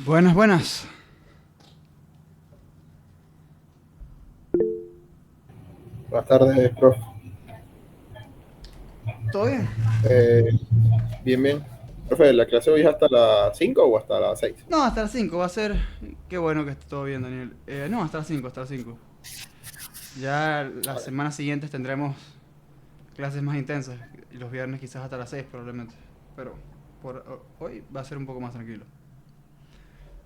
Buenas, buenas. Buenas tardes, profe. ¿Todo bien? Eh, bien, bien. Profe, ¿la clase hoy es hasta las 5 o hasta las 6? No, hasta las 5 va a ser. Qué bueno que esté todo bien, Daniel. No, hasta las 5, hasta las 5. Ya las Vale. semanas siguientes tendremos clases más intensas. Y los viernes quizás hasta las 6 probablemente. Pero hoy va a ser un poco más tranquilo.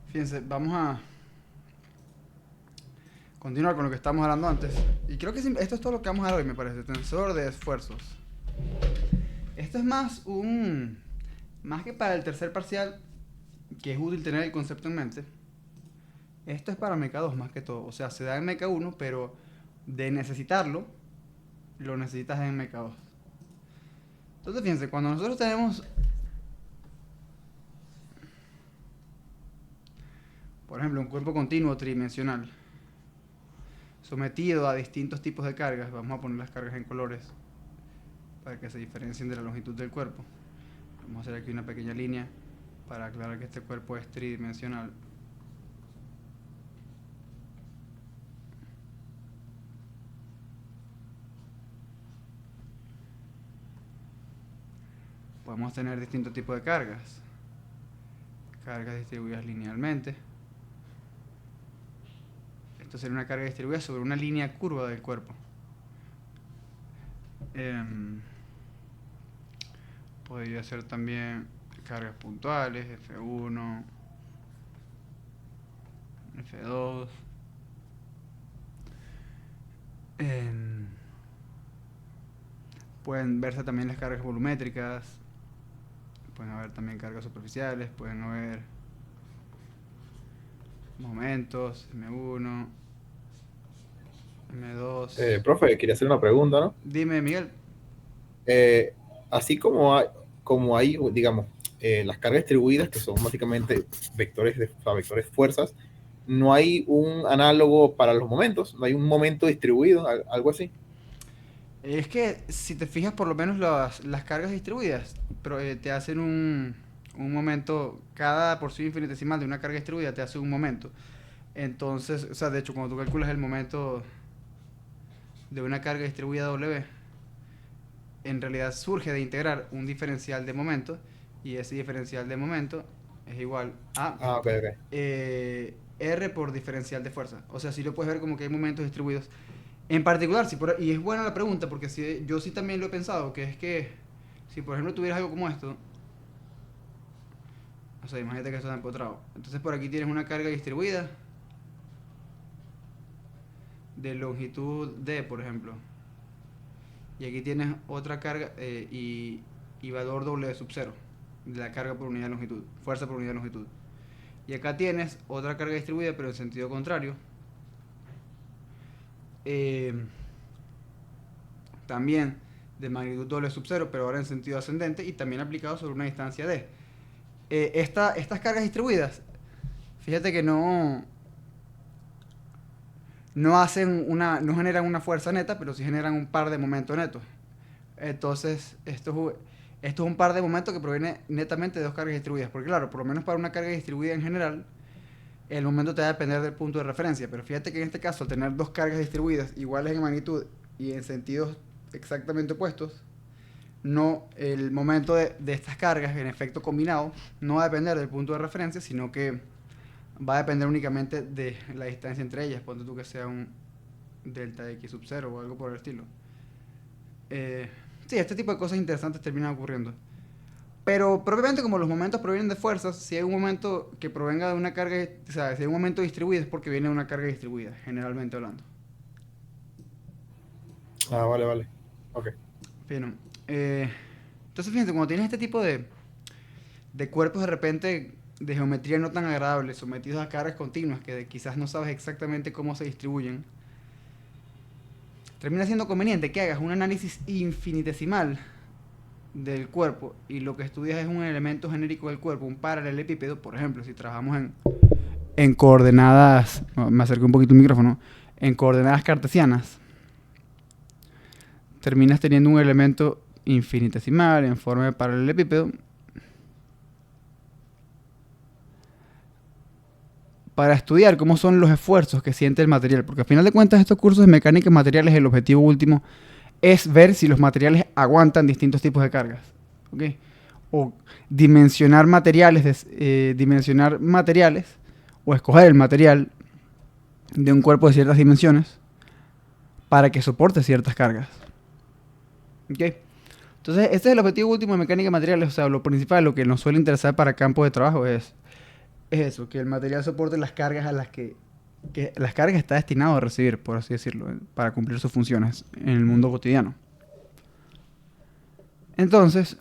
Fíjense, vamos a continuar con lo que estábamos hablando antes. Y creo que esto es todo lo que vamos a ver hoy, me parece. Tensor de esfuerzos. Esto es más un. Más que para el tercer parcial, que es útil tener el concepto en mente. Esto es para Meca 2 más que todo. O sea, se da en Meca 1, pero de necesitarlo, lo necesitas en Meca 2. Entonces, fíjense, cuando nosotros tenemos, por ejemplo, un cuerpo continuo tridimensional, sometido a distintos tipos de cargas, vamos a poner las cargas en colores para que se diferencien de la longitud del cuerpo. Vamos a hacer aquí una pequeña línea para aclarar que este cuerpo es tridimensional. Podemos tener distintos tipos de cargas. Cargas distribuidas linealmente. Esto sería una carga distribuida sobre una línea curva del cuerpo. Em, Podría ser también cargas puntuales, F1, F2. Em, Pueden verse también las cargas volumétricas. Pueden haber también cargas superficiales. Pueden haber momentos, M1, M2. Profe, quería hacer una pregunta, ¿no? Dime, Miguel. Eh, Así como hay digamos, las cargas distribuidas, que son básicamente vectores, o sea, vectores fuerzas, no hay un análogo para los momentos, no hay un momento distribuido, algo así. Es que si te fijas, por lo menos las cargas distribuidas te hacen un momento, cada porción infinitesimal de una carga distribuida te hace un momento. Entonces, o sea, de hecho, cuando tú calculas el momento de una carga distribuida W, en realidad surge de integrar un diferencial de momento, y ese diferencial de momento es igual a Ah, ok, ok. R por diferencial de fuerza. O sea, si lo puedes ver como que hay momentos distribuidos. En particular, y es buena la pregunta, porque yo sí también lo he pensado, que es que si por ejemplo tuvieras algo como esto, o sea, imagínate que esto está empotrado. Entonces por aquí tienes una carga distribuida de longitud D, por ejemplo. Y aquí tienes otra carga y valor doble de sub cero, de la carga por unidad de longitud, fuerza por unidad de longitud. Y acá tienes otra carga distribuida, pero en sentido contrario. eh, También de magnitud doble sub cero, pero ahora en sentido ascendente y también aplicado sobre una distancia d. Estas cargas distribuidas, fíjate que no generan una fuerza neta, pero sí generan un par de momentos netos. Entonces, esto es un par de momentos que proviene netamente de dos cargas distribuidas. Porque claro, por lo menos para una carga distribuida en general, el momento te va a depender del punto de referencia. Pero fíjate que en este caso, al tener dos cargas distribuidas iguales en magnitud y en sentidos exactamente opuestos, no, el momento de estas cargas, en efecto combinado, no va a depender del punto de referencia, sino que va a depender únicamente de la distancia entre ellas. Ponte tú que sea un delta x sub 0 o algo por el estilo. Eh, sí, este tipo de cosas interesantes terminan ocurriendo. Pero propiamente como los momentos provienen de fuerzas, si hay un momento que provenga de una carga, o sea, si hay un momento distribuido es porque viene de una carga distribuida, generalmente hablando. Ah, vale, vale. Ok. Bueno, entonces fíjense, cuando tienes este tipo de cuerpos de repente de geometría no tan agradable, sometidos a cargas continuas que quizás no sabes exactamente cómo se distribuyen, termina siendo conveniente que hagas un análisis infinitesimal del cuerpo y lo que estudias es un elemento genérico del cuerpo, un paralelepípedo, por ejemplo, si trabajamos en coordenadas, no, me acerqué un poquito el micrófono, en coordenadas cartesianas, terminas teniendo un elemento infinitesimal en forma de paralelepípedo para estudiar cómo son los esfuerzos que siente el material, porque al final de cuentas estos cursos de mecánica de materiales, el objetivo último es ver si los materiales aguantan distintos tipos de cargas, ¿ok? O dimensionar materiales o escoger el material de un cuerpo de ciertas dimensiones para que soporte ciertas cargas, ¿ok? Entonces, este es el objetivo último de mecánica de materiales, o sea, lo principal, lo que nos suele interesar para campo de trabajo es eso, que el material soporte las cargas a las que las cargas está destinado a recibir, por así decirlo, para cumplir sus funciones en el mundo cotidiano. Entonces,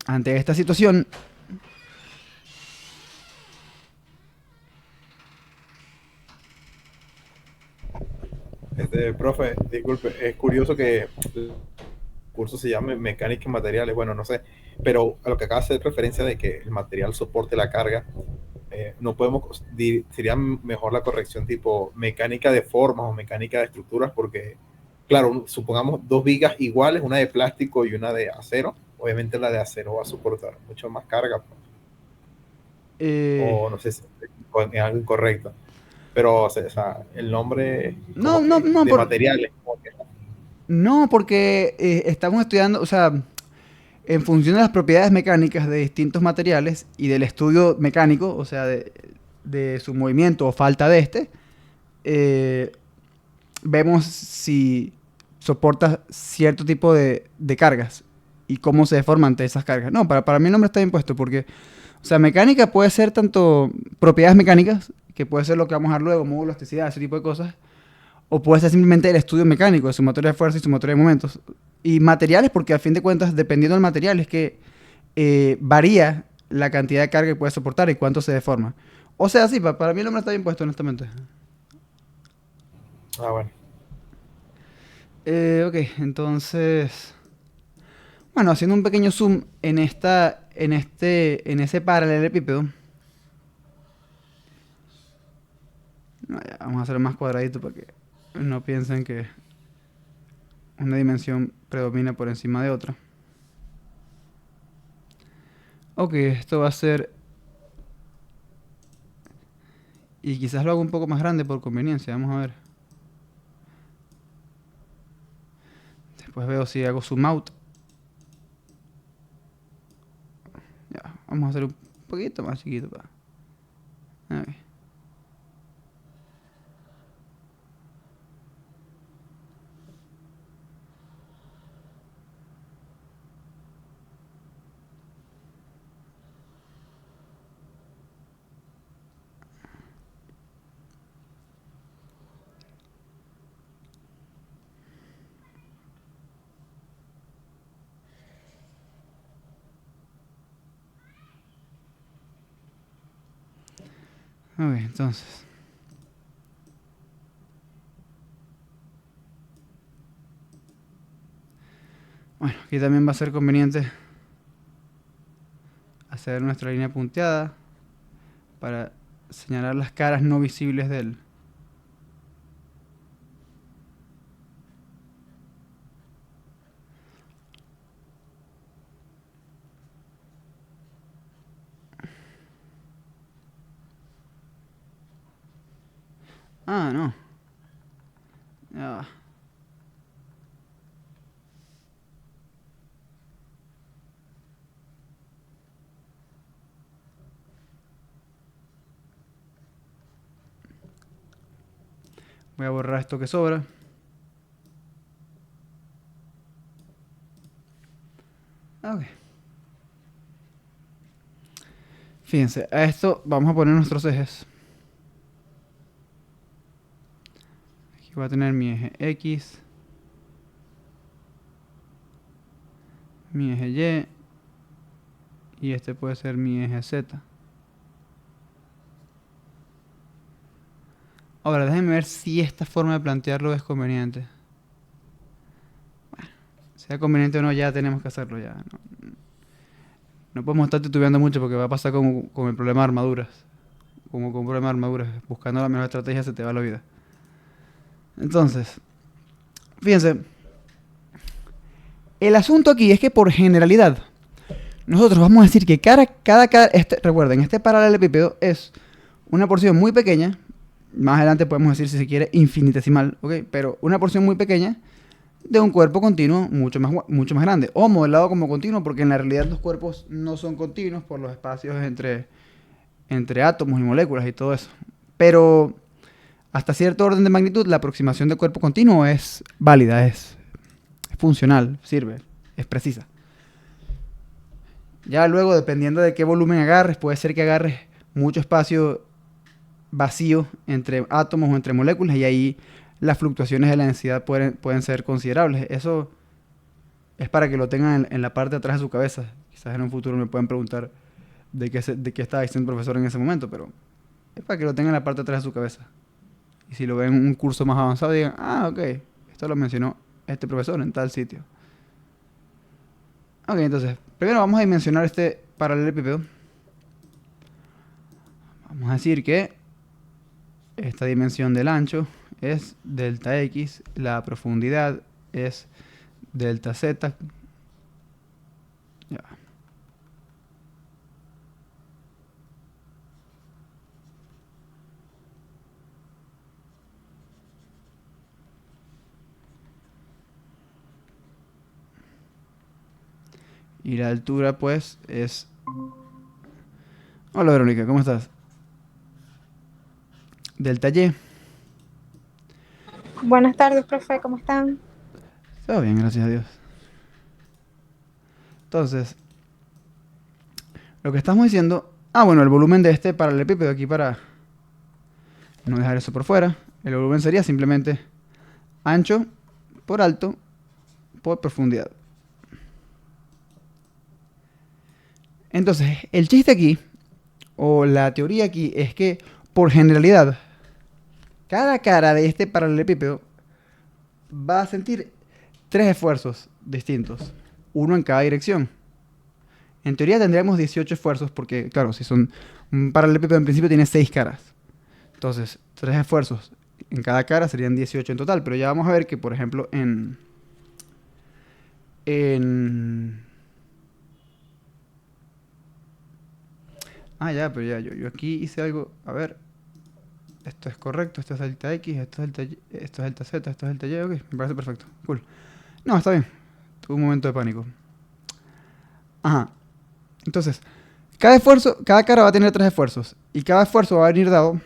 ante esta situación, Profe, disculpe, es curioso que el curso se llame mecánica y materiales, bueno, no sé, pero a lo que acaba de hacer referencia de que el material soporte la carga, no podemos, sería mejor la corrección tipo mecánica de formas o mecánica de estructuras, porque, claro, supongamos dos vigas iguales, una de plástico y una de acero, obviamente la de acero va a soportar mucho más carga, o no sé si es algo incorrecto, pero o sea, el nombre no, como no, que no, de materiales, como que no, porque estamos estudiando, o sea, en función de las propiedades mecánicas de distintos materiales y del estudio mecánico, o sea, de su movimiento o falta de este, eh, vemos si soporta cierto tipo de cargas y cómo se deforma ante esas cargas. No, para mí el nombre está bien puesto porque, o sea, mecánica puede ser tanto propiedades mecánicas, que puede ser lo que vamos a ver luego, módulo, elasticidad, ese tipo de cosas, o puede ser simplemente el estudio mecánico de sumatoria de fuerza y sumatoria de momentos. Y materiales, porque al fin de cuentas, dependiendo del material, es que varía la cantidad de carga que puede soportar y cuánto se deforma. O sea, sí, para mí el nombre está bien puesto, honestamente. bueno. Ok, entonces, bueno, haciendo un pequeño zoom en ese paralelepípedo, no, ya, vamos a hacerlo más cuadradito para que no piensen que una dimensión predomina por encima de otra. Ok, esto va a ser, y quizás lo hago un poco más grande por conveniencia, vamos a ver. Después veo si hago zoom out. Ya, vamos a hacer un poquito más chiquito. Ok. Ok, entonces. Bueno, aquí también va a ser conveniente hacer nuestra línea punteada para señalar las caras no visibles de él. Ah, no. Ya va. Voy a borrar esto que sobra. Ok. Fíjense, a esto vamos a poner nuestros ejes. Aquí voy a tener mi eje X, mi eje Y este puede ser mi eje Z. Ahora, déjenme ver si esta forma de plantearlo es conveniente. Bueno, sea conveniente o no, ya tenemos que hacerlo ya. No podemos estar titubeando mucho porque va a pasar con el problema de armaduras. Como con un problema de armaduras. Buscando la mejor estrategia se te va la vida. Entonces, fíjense. El asunto aquí es que por generalidad, nosotros vamos a decir que recuerden, este paralelepípedo es una porción muy pequeña, más adelante podemos decir si se quiere infinitesimal, ¿ok? Pero una porción muy pequeña de un cuerpo continuo mucho más grande, o modelado como continuo, porque en la realidad los cuerpos no son continuos por los espacios entre átomos y moléculas y todo eso. Pero hasta cierto orden de magnitud, la aproximación de cuerpo continuo es válida, es funcional, sirve, es precisa. Ya luego, dependiendo de qué volumen agarres, puede ser que agarres mucho espacio vacío entre átomos o entre moléculas y ahí las fluctuaciones de la densidad pueden ser considerables. Eso es para que lo tengan en la parte de atrás de su cabeza. Quizás en un futuro me pueden preguntar de qué estaba diciendo el profesor en ese momento, pero es para que lo tengan en la parte de atrás de su cabeza. Y si lo ven en un curso más avanzado, digan, ah, ok, esto lo mencionó este profesor en tal sitio. Ok, entonces, primero vamos a dimensionar este paralelepípedo. Vamos a decir que esta dimensión del ancho es delta x, la profundidad es delta z. Ya. Y la altura pues es... Hola Verónica, ¿cómo estás? Delta y. Buenas tardes, profe, ¿cómo están? Todo bien, gracias a Dios. Entonces, lo que estamos diciendo... Ah, bueno, el volumen de este paralelepípedo aquí para no dejar eso por fuera. El volumen sería simplemente ancho por alto por profundidad. Entonces, el chiste aquí, o la teoría aquí, es que por generalidad, cada cara de este paralelepípedo va a sentir tres esfuerzos distintos, uno en cada dirección. En teoría tendríamos 18 esfuerzos porque, claro, si son un paralelepípedo en principio tiene 6 caras. Entonces, tres esfuerzos en cada cara serían 18 en total, pero ya vamos a ver que, por ejemplo, Ah, ya, pero ya, yo aquí hice algo, a ver, esto es correcto, esto es delta X, esto es delta Y, esto es delta Z, esto es delta Y, ok, me parece perfecto, cool. No, está bien, tuve un momento de pánico. Ajá, entonces, cada cara va a tener tres esfuerzos, y cada esfuerzo va a venir dado.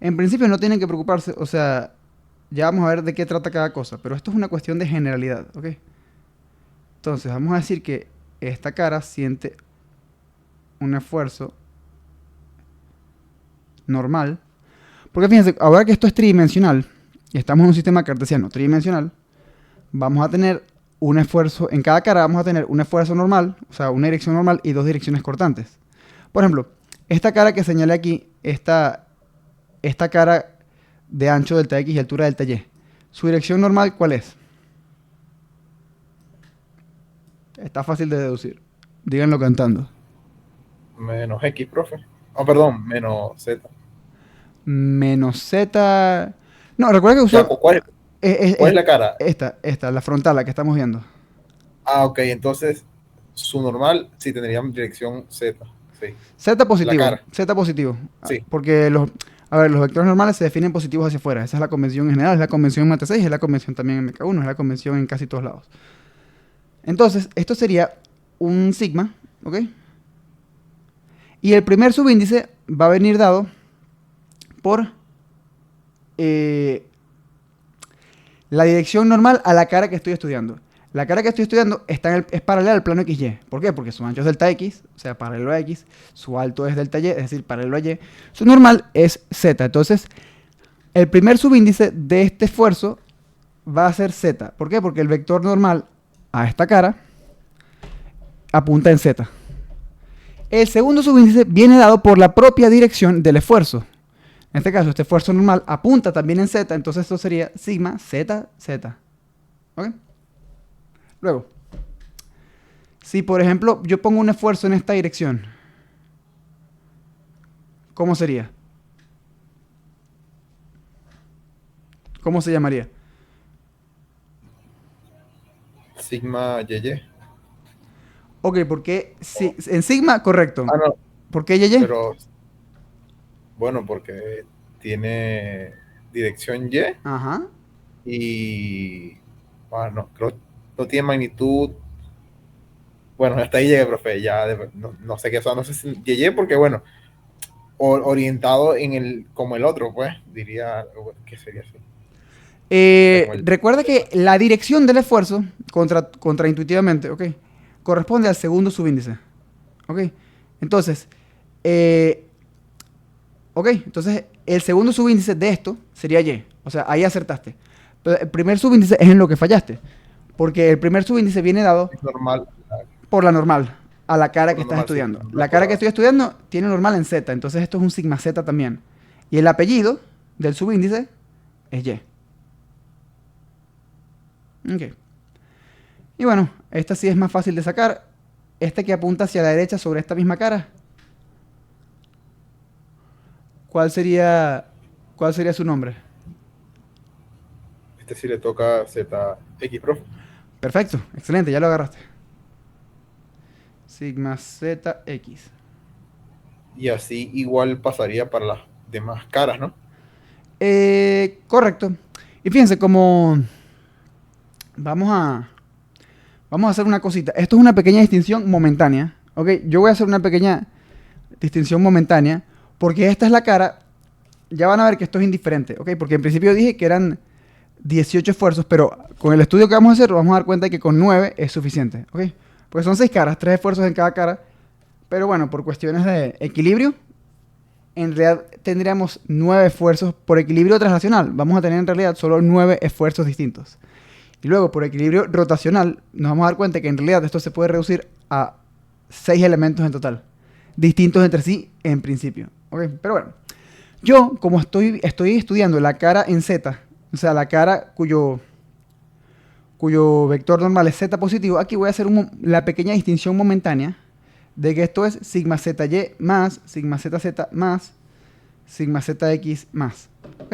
En principio no tienen que preocuparse, o sea, ya vamos a ver de qué trata cada cosa, pero esto es una cuestión de generalidad, ¿ok? Entonces, vamos a decir que esta cara siente un esfuerzo normal, porque fíjense, ahora que esto es tridimensional, y estamos en un sistema cartesiano tridimensional, vamos a tener un esfuerzo, en cada cara vamos a tener un esfuerzo normal, o sea, una dirección normal y dos direcciones cortantes. Por ejemplo, esta cara que señalé aquí, esta cara de ancho delta X y altura delta Y, ¿su dirección normal cuál es? Está fácil de deducir. Díganlo cantando. Menos X, profe. Oh, perdón, menos Z. Menos Z... No, recuerda que Ya, usó... ¿cuál es la cara? Esta, la frontal, la que estamos viendo. Ah, ok, entonces su normal sí tendría dirección Z. Sí. Z La positivo, cara. Z positivo. Sí. Porque a ver, los vectores normales se definen positivos hacia afuera. Esa es la convención en general, es la convención en Mate 6, es la convención también en MK1, es la convención en casi todos lados. Entonces, esto sería un sigma, ¿ok? Y el primer subíndice va a venir dado por la dirección normal a la cara que estoy estudiando. La cara que estoy estudiando es paralela al plano XY. ¿Por qué? Porque su ancho es delta X, o sea, paralelo a X. Su alto es delta Y, es decir, paralelo a Y. Su normal es Z. Entonces, el primer subíndice de este esfuerzo va a ser Z. ¿Por qué? Porque el vector normal a esta cara apunta en Z. El segundo subíndice viene dado por la propia dirección del esfuerzo. En este caso, este esfuerzo normal apunta también en Z, entonces esto sería sigma Z, Z. ¿Ok? Luego, si por ejemplo yo pongo un esfuerzo en esta dirección, ¿cómo sería? ¿Cómo se llamaría? Sigma YY. Ok, porque si, en sigma, correcto. Ah, no, ¿Por qué YY? pero Bueno, porque tiene dirección Y Ajá. y, bueno, creo no tiene magnitud. Bueno, hasta ahí llegué, profe. Ya no sé qué son, no sé si llegué porque, bueno, orientado en el, como el otro, pues, diría, ¿qué sería así? O sea, como el, Recuerda que la dirección del esfuerzo, contraintuitivamente, ¿ok? Corresponde al segundo subíndice, ¿ok? Entonces, eh, ok, entonces el segundo subíndice de esto sería Y. O sea, ahí acertaste. Pero el primer subíndice es en lo que fallaste. Porque el primer subíndice viene dado es normal, por la normal, a la cara por que lo estás normal, sí, estudiando. no La cara que recordaba. estoy estudiando tiene normal en Z, entonces esto es un sigma Z también. Y el apellido del subíndice es Y. Ok. Y bueno, esta sí es más fácil de sacar. Este que apunta hacia la derecha sobre esta misma cara, ¿cuál sería, cuál sería su nombre? Este sí le toca ZX, profe. Perfecto, excelente, ya lo agarraste. Sigma ZX. Y así igual pasaría para las demás caras, ¿no? Correcto. Y fíjense, como vamos a, vamos a hacer una cosita. Esto es una pequeña distinción momentánea. ¿Ok? Yo voy a hacer una pequeña distinción momentánea porque esta es la cara. Ya van a ver que esto es indiferente. ¿Ok? Porque en principio dije que eran 18 esfuerzos, pero con el estudio que vamos a hacer nos vamos a dar cuenta de que con 9 es suficiente. ¿Ok? Porque son 6 caras, 3 esfuerzos en cada cara. Pero bueno, por cuestiones de equilibrio, en realidad tendríamos 9 esfuerzos por equilibrio traslacional. Vamos a tener en realidad solo 9 esfuerzos distintos. Y luego, por equilibrio rotacional, nos vamos a dar cuenta que en realidad esto se puede reducir a 6 elementos en total, distintos entre sí en principio. ¿Ok? Pero bueno, yo como estoy estudiando la cara en Z, o sea, la cara cuyo vector normal es Z positivo, aquí voy a hacer la pequeña distinción momentánea de que esto es sigma ZY más, sigma ZZ más, sigma ZX más.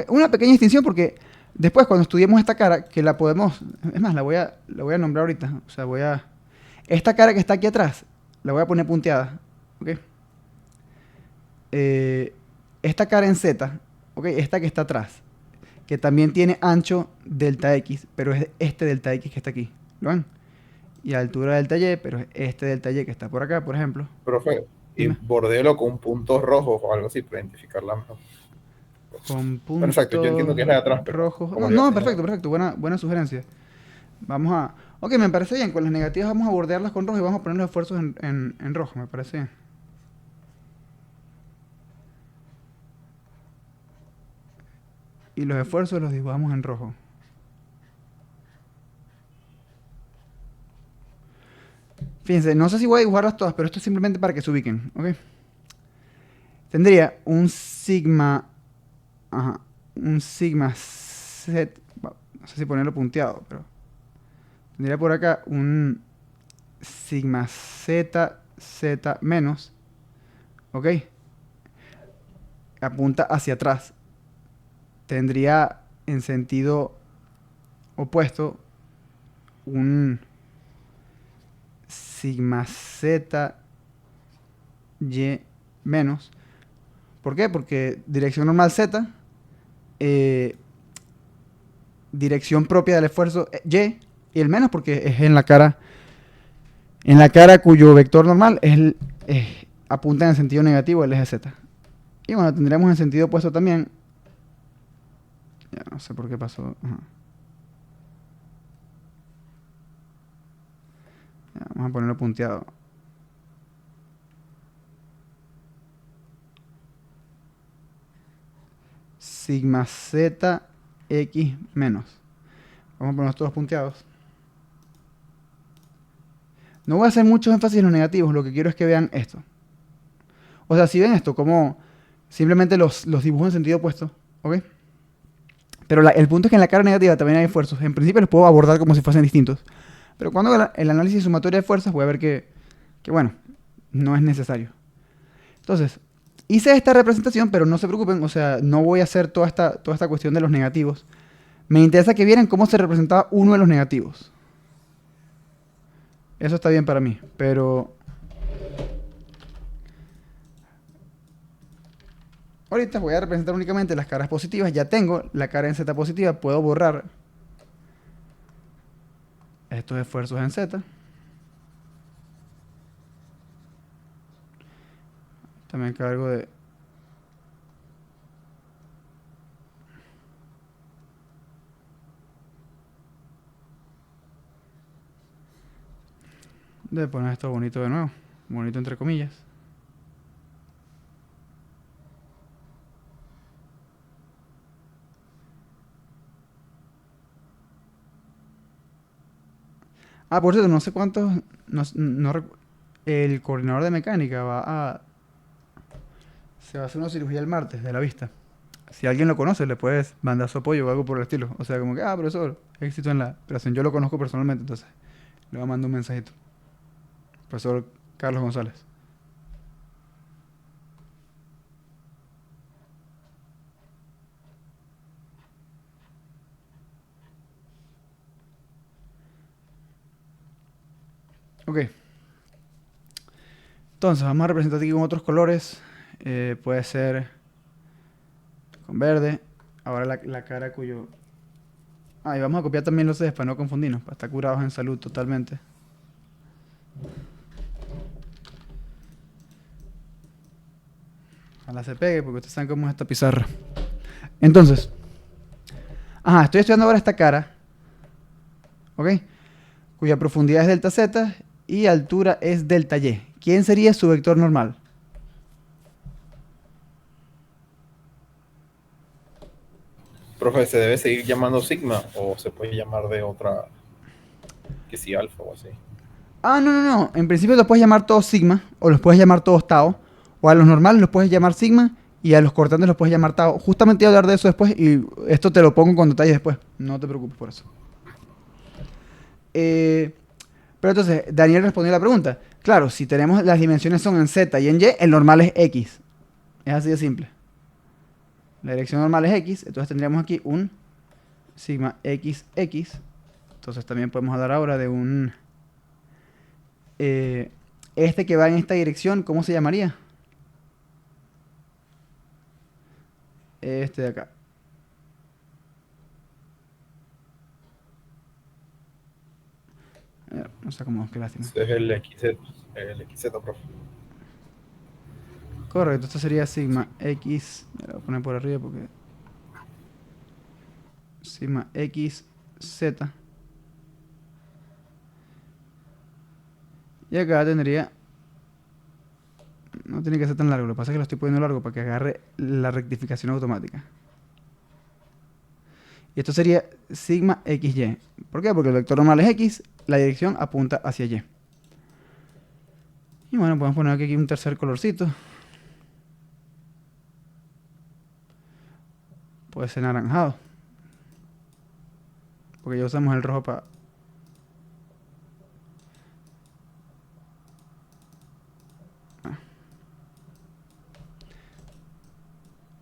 Una pequeña distinción porque después cuando estudiemos esta cara, que la podemos, es más, la voy a nombrar ahorita, o sea, esta cara que está aquí atrás, la voy a poner punteada, ¿ok? Esta cara en Z, ¿ok? Esta que está atrás, que también tiene ancho delta X, pero es este delta X que está aquí, ¿lo ven? Y altura delta Y, pero es este delta Y que está por acá, por ejemplo. Profe, y Dime. bordelo con puntos rojos o algo así para identificarla mejor. Con Bueno, exacto, yo entiendo puntos que es la de atrás, pero rojos. No, como le voy a no, señalar. perfecto, perfecto. Buena sugerencia. Vamos a. Ok, me parece bien. Con las negativas vamos a bordearlas con rojo y vamos a poner los esfuerzos en rojo, me parece bien. Y los esfuerzos los dibujamos en rojo. Fíjense, no sé si voy a dibujarlas todas, pero esto es simplemente para que se ubiquen, ¿ok? Tendría un sigma. Ajá. Un sigma Z. No sé si ponerlo punteado, pero. Tendría por acá un sigma Z, Z menos. ¿Ok? Apunta hacia atrás. Tendría en sentido opuesto un sigma Z Y menos. ¿Por qué? Porque dirección normal Z, eh, dirección propia del esfuerzo y el menos porque es en la cara cuyo vector normal apunta en el sentido negativo el eje Z. Y bueno, tendríamos en sentido opuesto también. Ya no sé por qué pasó. Ajá. Ya, vamos a ponerlo punteado. Sigma Z X menos. Vamos a ponerlos todos punteados. No voy a hacer mucho énfasis en los negativos, lo que quiero es que vean esto. O sea, si ven esto, como simplemente los dibujo en sentido opuesto, ¿ok? Pero el punto es que en la cara negativa también hay esfuerzos. En principio los puedo abordar como si fuesen distintos. Pero cuando haga el análisis sumatorio de fuerzas voy a ver que, bueno, no es necesario. Entonces, hice esta representación, pero no se preocupen, o sea, no voy a hacer toda esta cuestión de los negativos. Me interesa que vieran cómo se representaba uno de los negativos. Eso está bien para mí, pero Ahorita voy a representar únicamente las caras positivas. Ya tengo la cara en Z positiva. Puedo borrar estos esfuerzos en Z. También cargo de poner esto bonito de nuevo. Bonito entre comillas. Ah, por cierto, no sé cuántos. El coordinador de mecánica se va a hacer una cirugía el martes de la vista. Si alguien lo conoce, le puedes mandar su apoyo o algo por el estilo. O sea, como que, profesor, éxito en la operación. Yo lo conozco personalmente, entonces le voy a mandar un mensajito. Profesor Carlos González. Ok. Entonces, vamos a representar aquí con otros colores. Puede ser con verde. Ahora la cara cuyo... Ah, y vamos a copiar también los Cs para no confundirnos, para estar curados en salud totalmente. Ojalá se pegue, porque ustedes saben cómo es esta pizarra. Entonces, estoy estudiando ahora esta cara, ¿ok? Cuya profundidad es delta Z y altura es delta Y. ¿Quién sería su vector normal? Profe, ¿se debe seguir llamando sigma o se puede llamar de otra, que si alfa o así? No. En principio los puedes llamar todos sigma, o los puedes llamar todos tau, o a los normales los puedes llamar sigma, y a los cortantes los puedes llamar tau. Justamente voy a hablar de eso después, y esto te lo pongo con detalle después. No te preocupes por eso. Pero entonces, Daniel respondió la pregunta. Claro, si tenemos las dimensiones son en Z y en Y, el normal es X. Es así de simple. La dirección normal es X, entonces tendríamos aquí un sigma XX. Entonces también podemos hablar ahora de un... este que va en esta dirección, ¿cómo se llamaría? Este de acá. No sé cómo, qué lástima. Ese es el XZ, profe. Correcto, esto sería sigma X. Me lo voy a poner por arriba porque... Sigma XZ. Y acá tendría... No tiene que ser tan largo, lo que pasa es que lo estoy poniendo largo para que agarre la rectificación automática. Y esto sería sigma XY. ¿Por qué? Porque el vector normal es X, la dirección apunta hacia Y. Y bueno, podemos poner aquí un tercer colorcito. Puede ser naranjado. Porque ya usamos el rojo para...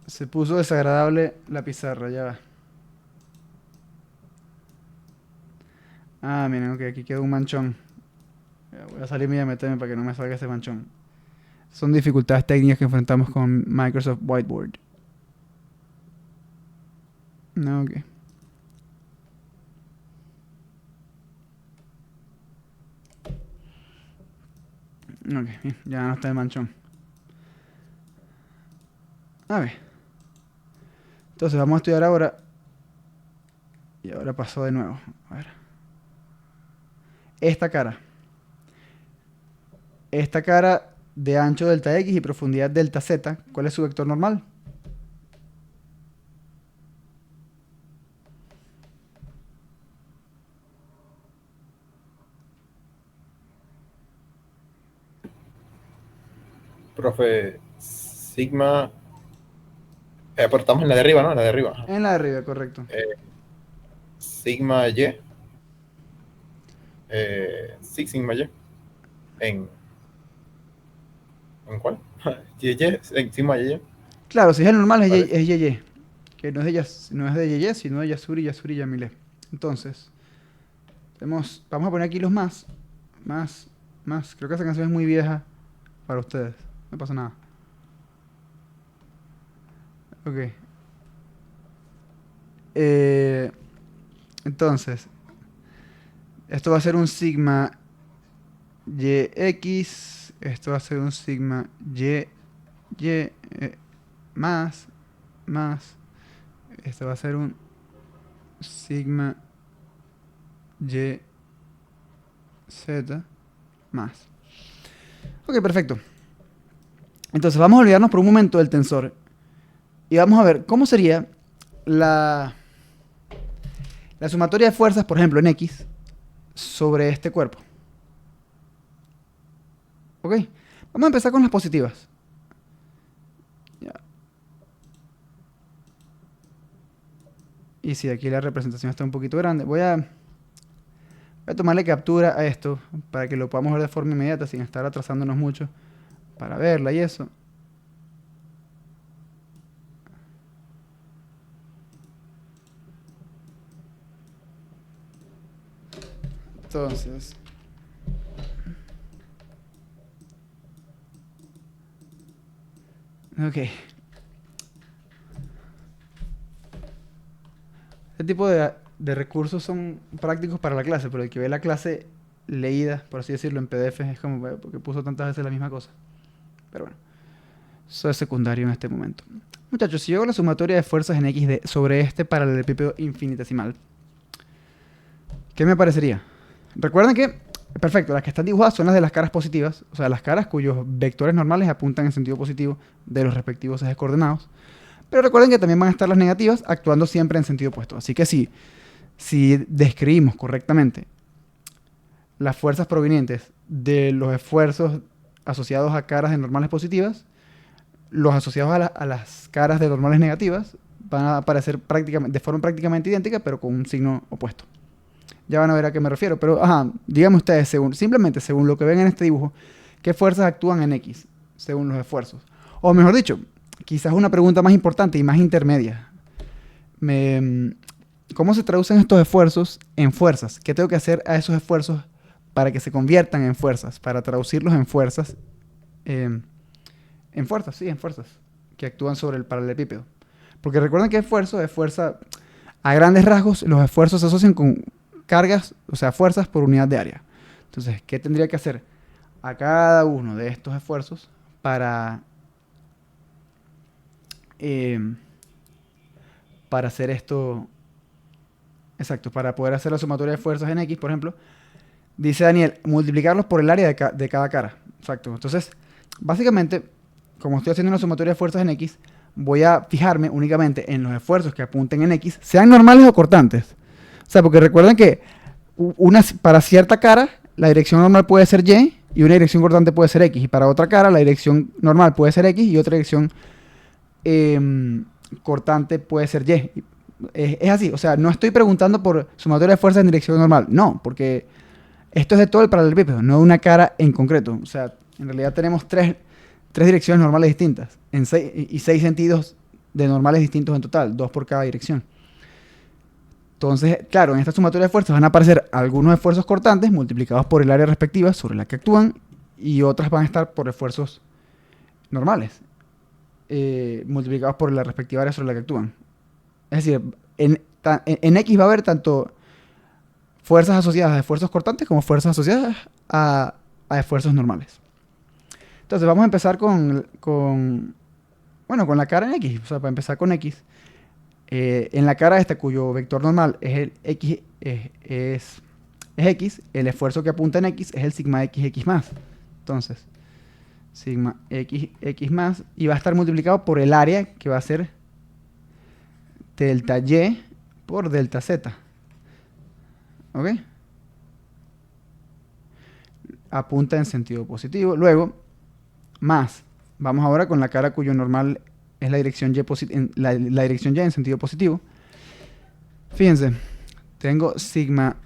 Se puso desagradable la pizarra, ya va. Miren, ok, aquí quedó un manchón. Ya, voy a salirme y a meterme para que no me salga ese manchón. Son dificultades técnicas que enfrentamos con Microsoft Whiteboard. No, ok. Ok, bien, ya no está el manchón. A ver. Entonces vamos a estudiar ahora. Y ahora pasó de nuevo. A ver. Esta cara. Esta cara de ancho delta X y profundidad delta Z. ¿Cuál es su vector normal? Profe, sigma... pero estamos en la de arriba, ¿no? En la de arriba. En la de arriba, correcto. Sigma Y. Sí, sigma Y. ¿En cuál? En sigma Y. Claro, si es el normal es Vale. YY. Que no es de YY, sino de Yasuri, Yasuri y Yamile. Entonces, vamos a poner aquí los más. Más. Creo que esa canción es muy vieja para ustedes. No pasa nada. Ok. Entonces, esto va a ser un sigma yx, esto va a ser un sigma y más, esto va a ser un sigma y z más. Ok, perfecto. Entonces vamos a olvidarnos por un momento del tensor y vamos a ver cómo sería la sumatoria de fuerzas, por ejemplo, en X, sobre este cuerpo. ¿Ok? Vamos a empezar con las positivas. Ya. Y si aquí la representación está un poquito grande, voy a tomarle captura a esto para que lo podamos ver de forma inmediata sin estar atrasándonos mucho para verla y eso. Entonces, ok. Este tipo de recursos son prácticos para la clase, pero el que ve la clase leída, por así decirlo, en PDF es como porque puso tantas veces la misma cosa. Pero bueno, eso es secundario en este momento. Muchachos, si yo hago la sumatoria de fuerzas en X sobre este paralelepípedo infinitesimal, ¿qué me parecería? Recuerden que, perfecto, las que están dibujadas son las de las caras positivas, o sea, las caras cuyos vectores normales apuntan en sentido positivo de los respectivos ejes coordenados. Pero recuerden que también van a estar las negativas actuando siempre en sentido opuesto. Así que si describimos correctamente las fuerzas provenientes de los esfuerzos asociados a caras de normales positivas, los asociados a las caras de normales negativas van a aparecer de forma prácticamente idéntica, pero con un signo opuesto. Ya van a ver a qué me refiero, pero díganme ustedes, simplemente según lo que ven en este dibujo, ¿qué fuerzas actúan en X según los esfuerzos? O mejor dicho, quizás una pregunta más importante y más intermedia. ¿Cómo se traducen estos esfuerzos en fuerzas? ¿Qué tengo que hacer a esos esfuerzos para que se conviertan en fuerzas? Para traducirlos en fuerzas. En fuerzas que actúan sobre el paralelepípedo. Porque recuerden que esfuerzo es fuerza. A grandes rasgos, los esfuerzos se asocian con cargas, o sea, fuerzas por unidad de área. Entonces, ¿qué tendría que hacer a cada uno de estos esfuerzos para hacer esto? Exacto, para poder hacer la sumatoria de fuerzas en X, por ejemplo, dice Daniel, multiplicarlos por el área de cada cara. Exacto. Entonces, básicamente, como estoy haciendo una sumatoria de fuerzas en X, voy a fijarme únicamente en los esfuerzos que apunten en X, sean normales o cortantes. O sea, porque recuerden que para cierta cara, la dirección normal puede ser Y y una dirección cortante puede ser X. Y para otra cara, la dirección normal puede ser X y otra dirección cortante puede ser Y. Es así, o sea, no estoy preguntando por sumatoria de fuerzas en dirección normal. No, porque esto es de todo el paralelepípedo, no de una cara en concreto. O sea, en realidad tenemos tres direcciones normales distintas y 6 sentidos de normales distintos en total, 2 por cada dirección. Entonces, claro, en esta sumatoria de fuerzas van a aparecer algunos esfuerzos cortantes multiplicados por el área respectiva sobre la que actúan y otras van a estar por esfuerzos normales multiplicados por la respectiva área sobre la que actúan. Es decir, en X va a haber tanto fuerzas asociadas a esfuerzos cortantes como fuerzas asociadas a esfuerzos normales. Entonces vamos a empezar con la cara en X. O sea, para empezar con X, en la cara esta cuyo vector normal es el X, es X, el esfuerzo que apunta en X es el sigma XX más. Entonces, sigma XX más, y va a estar multiplicado por el área que va a ser delta Y por delta Z. ¿Ok? Apunta en sentido positivo. Luego, más. Vamos ahora con la cara cuyo normal es la dirección Y, la dirección Y en sentido positivo. Fíjense, tengo sigma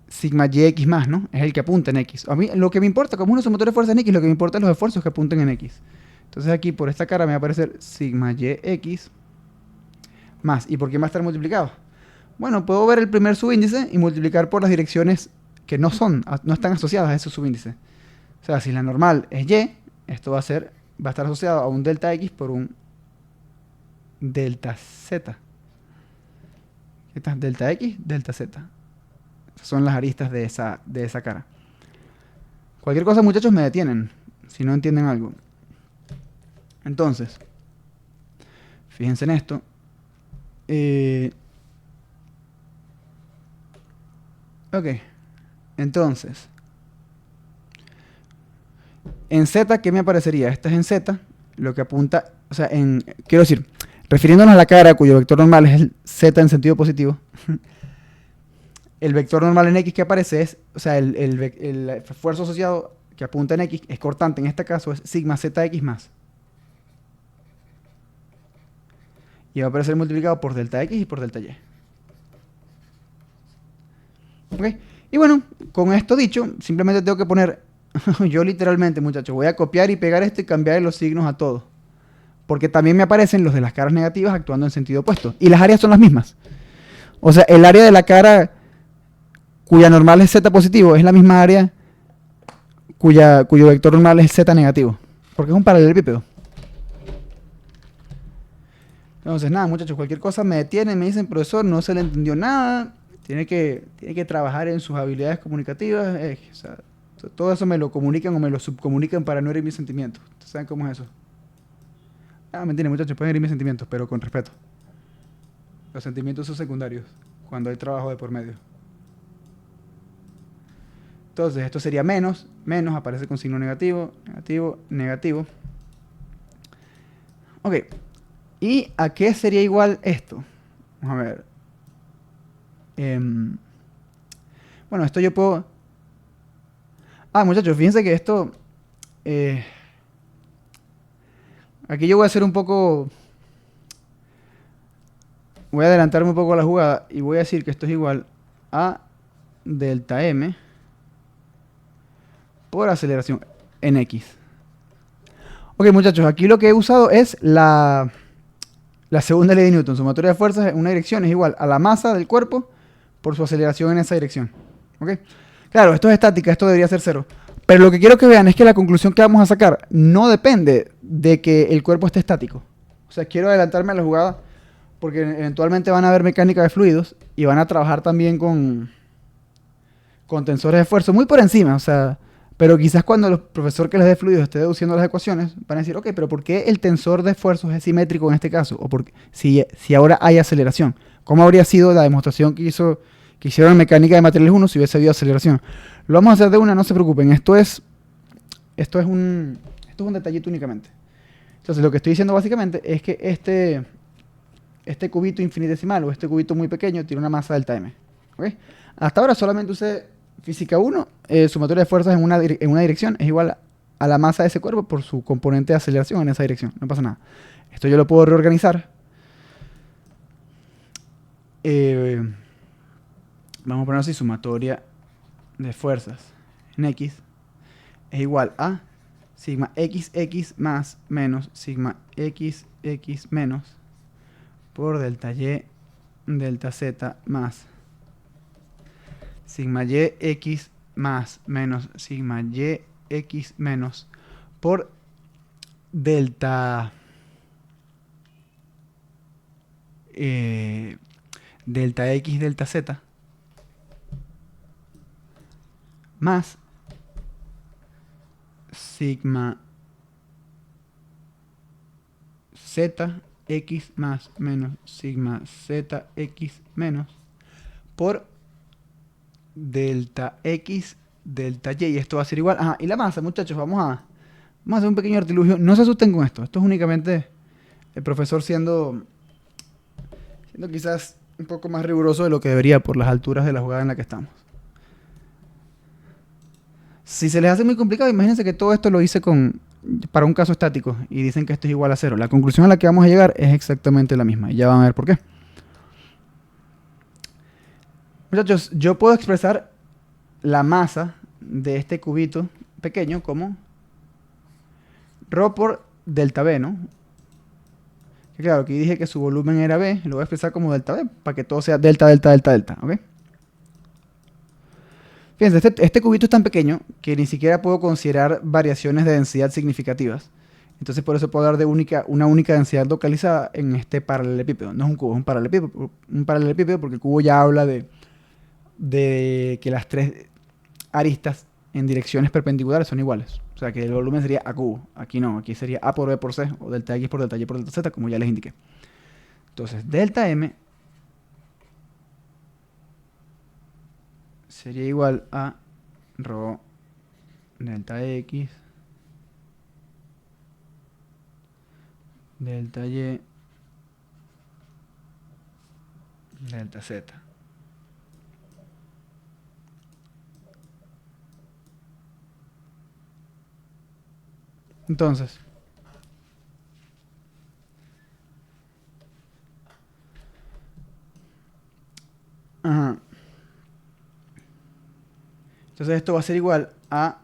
YX más, ¿no? Es el que apunta en X. A mí lo que me importa, como una sumatoria de fuerza en X, lo que me importa es los esfuerzos que apunten en X. Entonces aquí por esta cara me va a aparecer sigma YX más. ¿Y por qué va a estar multiplicado? Bueno, puedo ver el primer subíndice y multiplicar por las direcciones que no están asociadas a ese subíndice. O sea, si la normal es Y, esto va a estar asociado a un delta X por un delta Z. Esta es delta X, delta Z. Son las aristas de esa cara. Cualquier cosa, muchachos, me detienen si no entienden algo. Entonces, fíjense en esto. Ok. Entonces, en Z, ¿qué me aparecería? Esta es en Z, lo que apunta, o sea, quiero decir, refiriéndonos a la cara cuyo vector normal es el Z en sentido positivo, el vector normal en X que aparece es, o sea, el esfuerzo asociado que apunta en X es cortante, en este caso es sigma ZX más. Y va a aparecer multiplicado por delta X y por delta Y. ¿Ok? Y bueno, con esto dicho, simplemente tengo que poner, yo literalmente, muchachos, voy a copiar y pegar esto y cambiar los signos a todos. Porque también me aparecen los de las caras negativas actuando en sentido opuesto. Y las áreas son las mismas. O sea, el área de la cara cuya normal es Z positivo es la misma área cuyo vector normal es Z negativo. Porque es un paralelepípedo. Entonces, nada, muchachos, cualquier cosa me detienen, me dicen, profesor, no se le entendió nada. Tiene que trabajar en sus habilidades comunicativas. O sea, todo eso me lo comunican o me lo subcomunican para no herir mis sentimientos. ¿Ustedes saben cómo es eso? Mentira, muchachos, pueden herir mis sentimientos, pero con respeto. Los sentimientos son secundarios cuando hay trabajo de por medio. Entonces, esto sería menos. Menos aparece con signo negativo, negativo, negativo. Ok. ¿Y a qué sería igual esto? Vamos a ver. Bueno, esto yo puedo... muchachos, fíjense que esto... aquí yo voy a hacer un poco... Voy a adelantarme un poco a la jugada y voy a decir que esto es igual a delta M por aceleración en X. Ok, muchachos, aquí lo que he usado es la segunda ley de Newton. Sumatoria de fuerzas en una dirección es igual a la masa del cuerpo por su aceleración en esa dirección. ¿Ok? Claro, esto es estática, esto debería ser cero. Pero lo que quiero que vean es que la conclusión que vamos a sacar no depende de que el cuerpo esté estático. O sea, quiero adelantarme a la jugada porque eventualmente van a ver mecánica de fluidos y van a trabajar también con tensores de esfuerzo muy por encima. O sea, pero quizás cuando el profesor que les dé fluidos esté deduciendo las ecuaciones, van a decir, ok, pero ¿por qué el tensor de esfuerzos es simétrico en este caso? O si ahora hay aceleración. ¿Cómo habría sido la demostración que hicieron en mecánica de materiales 1 si hubiese habido aceleración? Lo vamos a hacer de una, no se preocupen. Esto es un detallito únicamente. Entonces, lo que estoy diciendo básicamente es que este cubito infinitesimal o este cubito muy pequeño tiene una masa delta M. ¿Okay? Hasta ahora solamente usé física 1, sumatoria de fuerzas en una dirección es igual a la masa de ese cuerpo por su componente de aceleración en esa dirección. No pasa nada. Esto yo lo puedo reorganizar. Vamos a poner así, sumatoria de fuerzas en X es igual a sigma XX más menos sigma XX menos por delta Y delta Z más sigma YX más menos sigma YX menos por delta delta X delta Z más sigma ZX más menos sigma ZX menos por delta X delta Y. Y esto va a ser igual. Ajá, y la masa, muchachos, vamos a hacer un pequeño artilugio. No se asusten con esto. Esto es únicamente el profesor siendo quizás un poco más riguroso de lo que debería por las alturas de la jugada en la que estamos. Si se les hace muy complicado, imagínense que todo esto lo hice para un caso estático y dicen que esto es igual a cero. La conclusión a la que vamos a llegar es exactamente la misma y ya van a ver por qué. Muchachos, yo puedo expresar la masa de este cubito pequeño como ρ por delta B, ¿no? Que claro, aquí dije que su volumen era B, lo voy a expresar como delta B, para que todo sea delta, delta, delta, delta, ¿ok? Fíjense, este cubito es tan pequeño que ni siquiera puedo considerar variaciones de densidad significativas. Entonces por eso puedo hablar de una única densidad localizada en este paralelepípedo. No es un cubo, es un paralelepípedo porque el cubo ya habla de que las tres aristas en direcciones perpendiculares son iguales. O sea que el volumen sería A cubo. Aquí no, aquí sería A por B por C o delta X por delta Y por delta Z, como ya les indiqué. Entonces delta M sería igual a rho delta X delta Y delta Z. Entonces, ajá. Entonces esto va a ser igual a,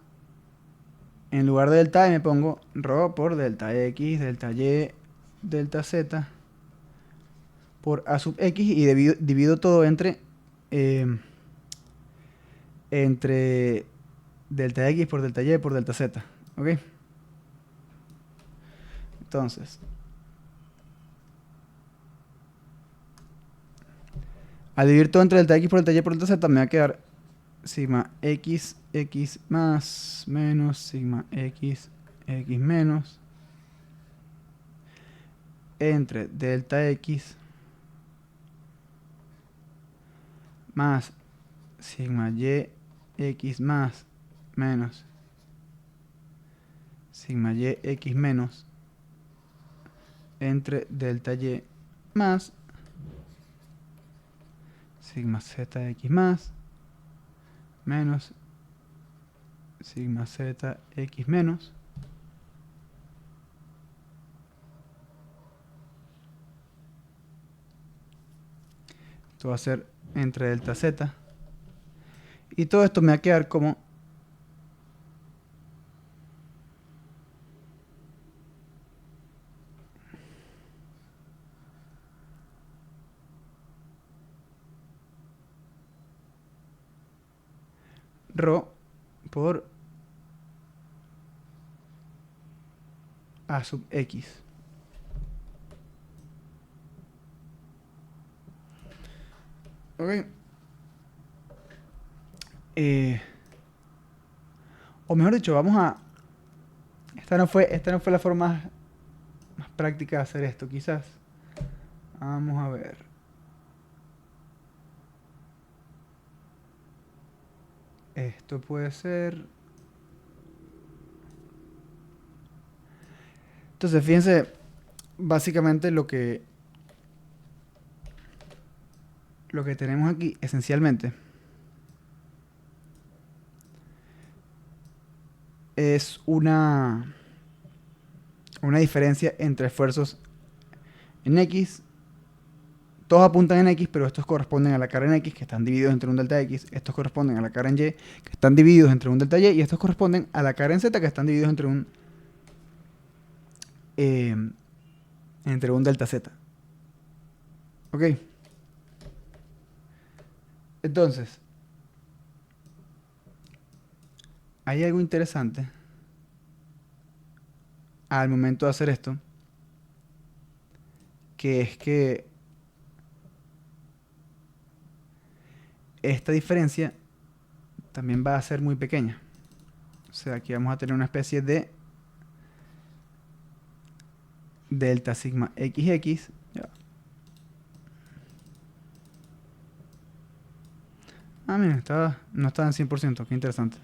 en lugar de delta M pongo rho por delta X, delta Y, delta Z por A sub X y divido todo entre delta X por delta Y por delta Z. ¿Ok? Entonces, al dividir todo entre delta X por delta Y por delta Z me va a quedar sigma X, X más, menos, sigma X, X menos, entre delta X más sigma Y, X más, menos, sigma Y, X menos, entre delta Y más, sigma Z, X más, menos, sigma Z, X menos. Esto va a ser entre delta Z. Y todo esto me va a quedar como rho por A sub X. Ok. O mejor dicho, vamos a... Esta no fue la forma más práctica de hacer esto, quizás. Vamos a ver. Esto puede ser... Entonces, fíjense, básicamente lo que tenemos aquí, esencialmente, es una diferencia entre esfuerzos en X. Todos apuntan en X, pero estos corresponden a la carga en X, que están divididos entre un delta X. Estos corresponden a la carga en Y, que están divididos entre un delta Y. Y estos corresponden a la carga en Z, que están divididos eh, entre un delta Z. ¿Ok? Entonces, hay algo interesante al momento de hacer esto, que es que esta diferencia también va a ser muy pequeña. O sea, aquí vamos a tener una especie de delta sigma XX. Ya. Ah, mira, no estaba en 100%, qué interesante.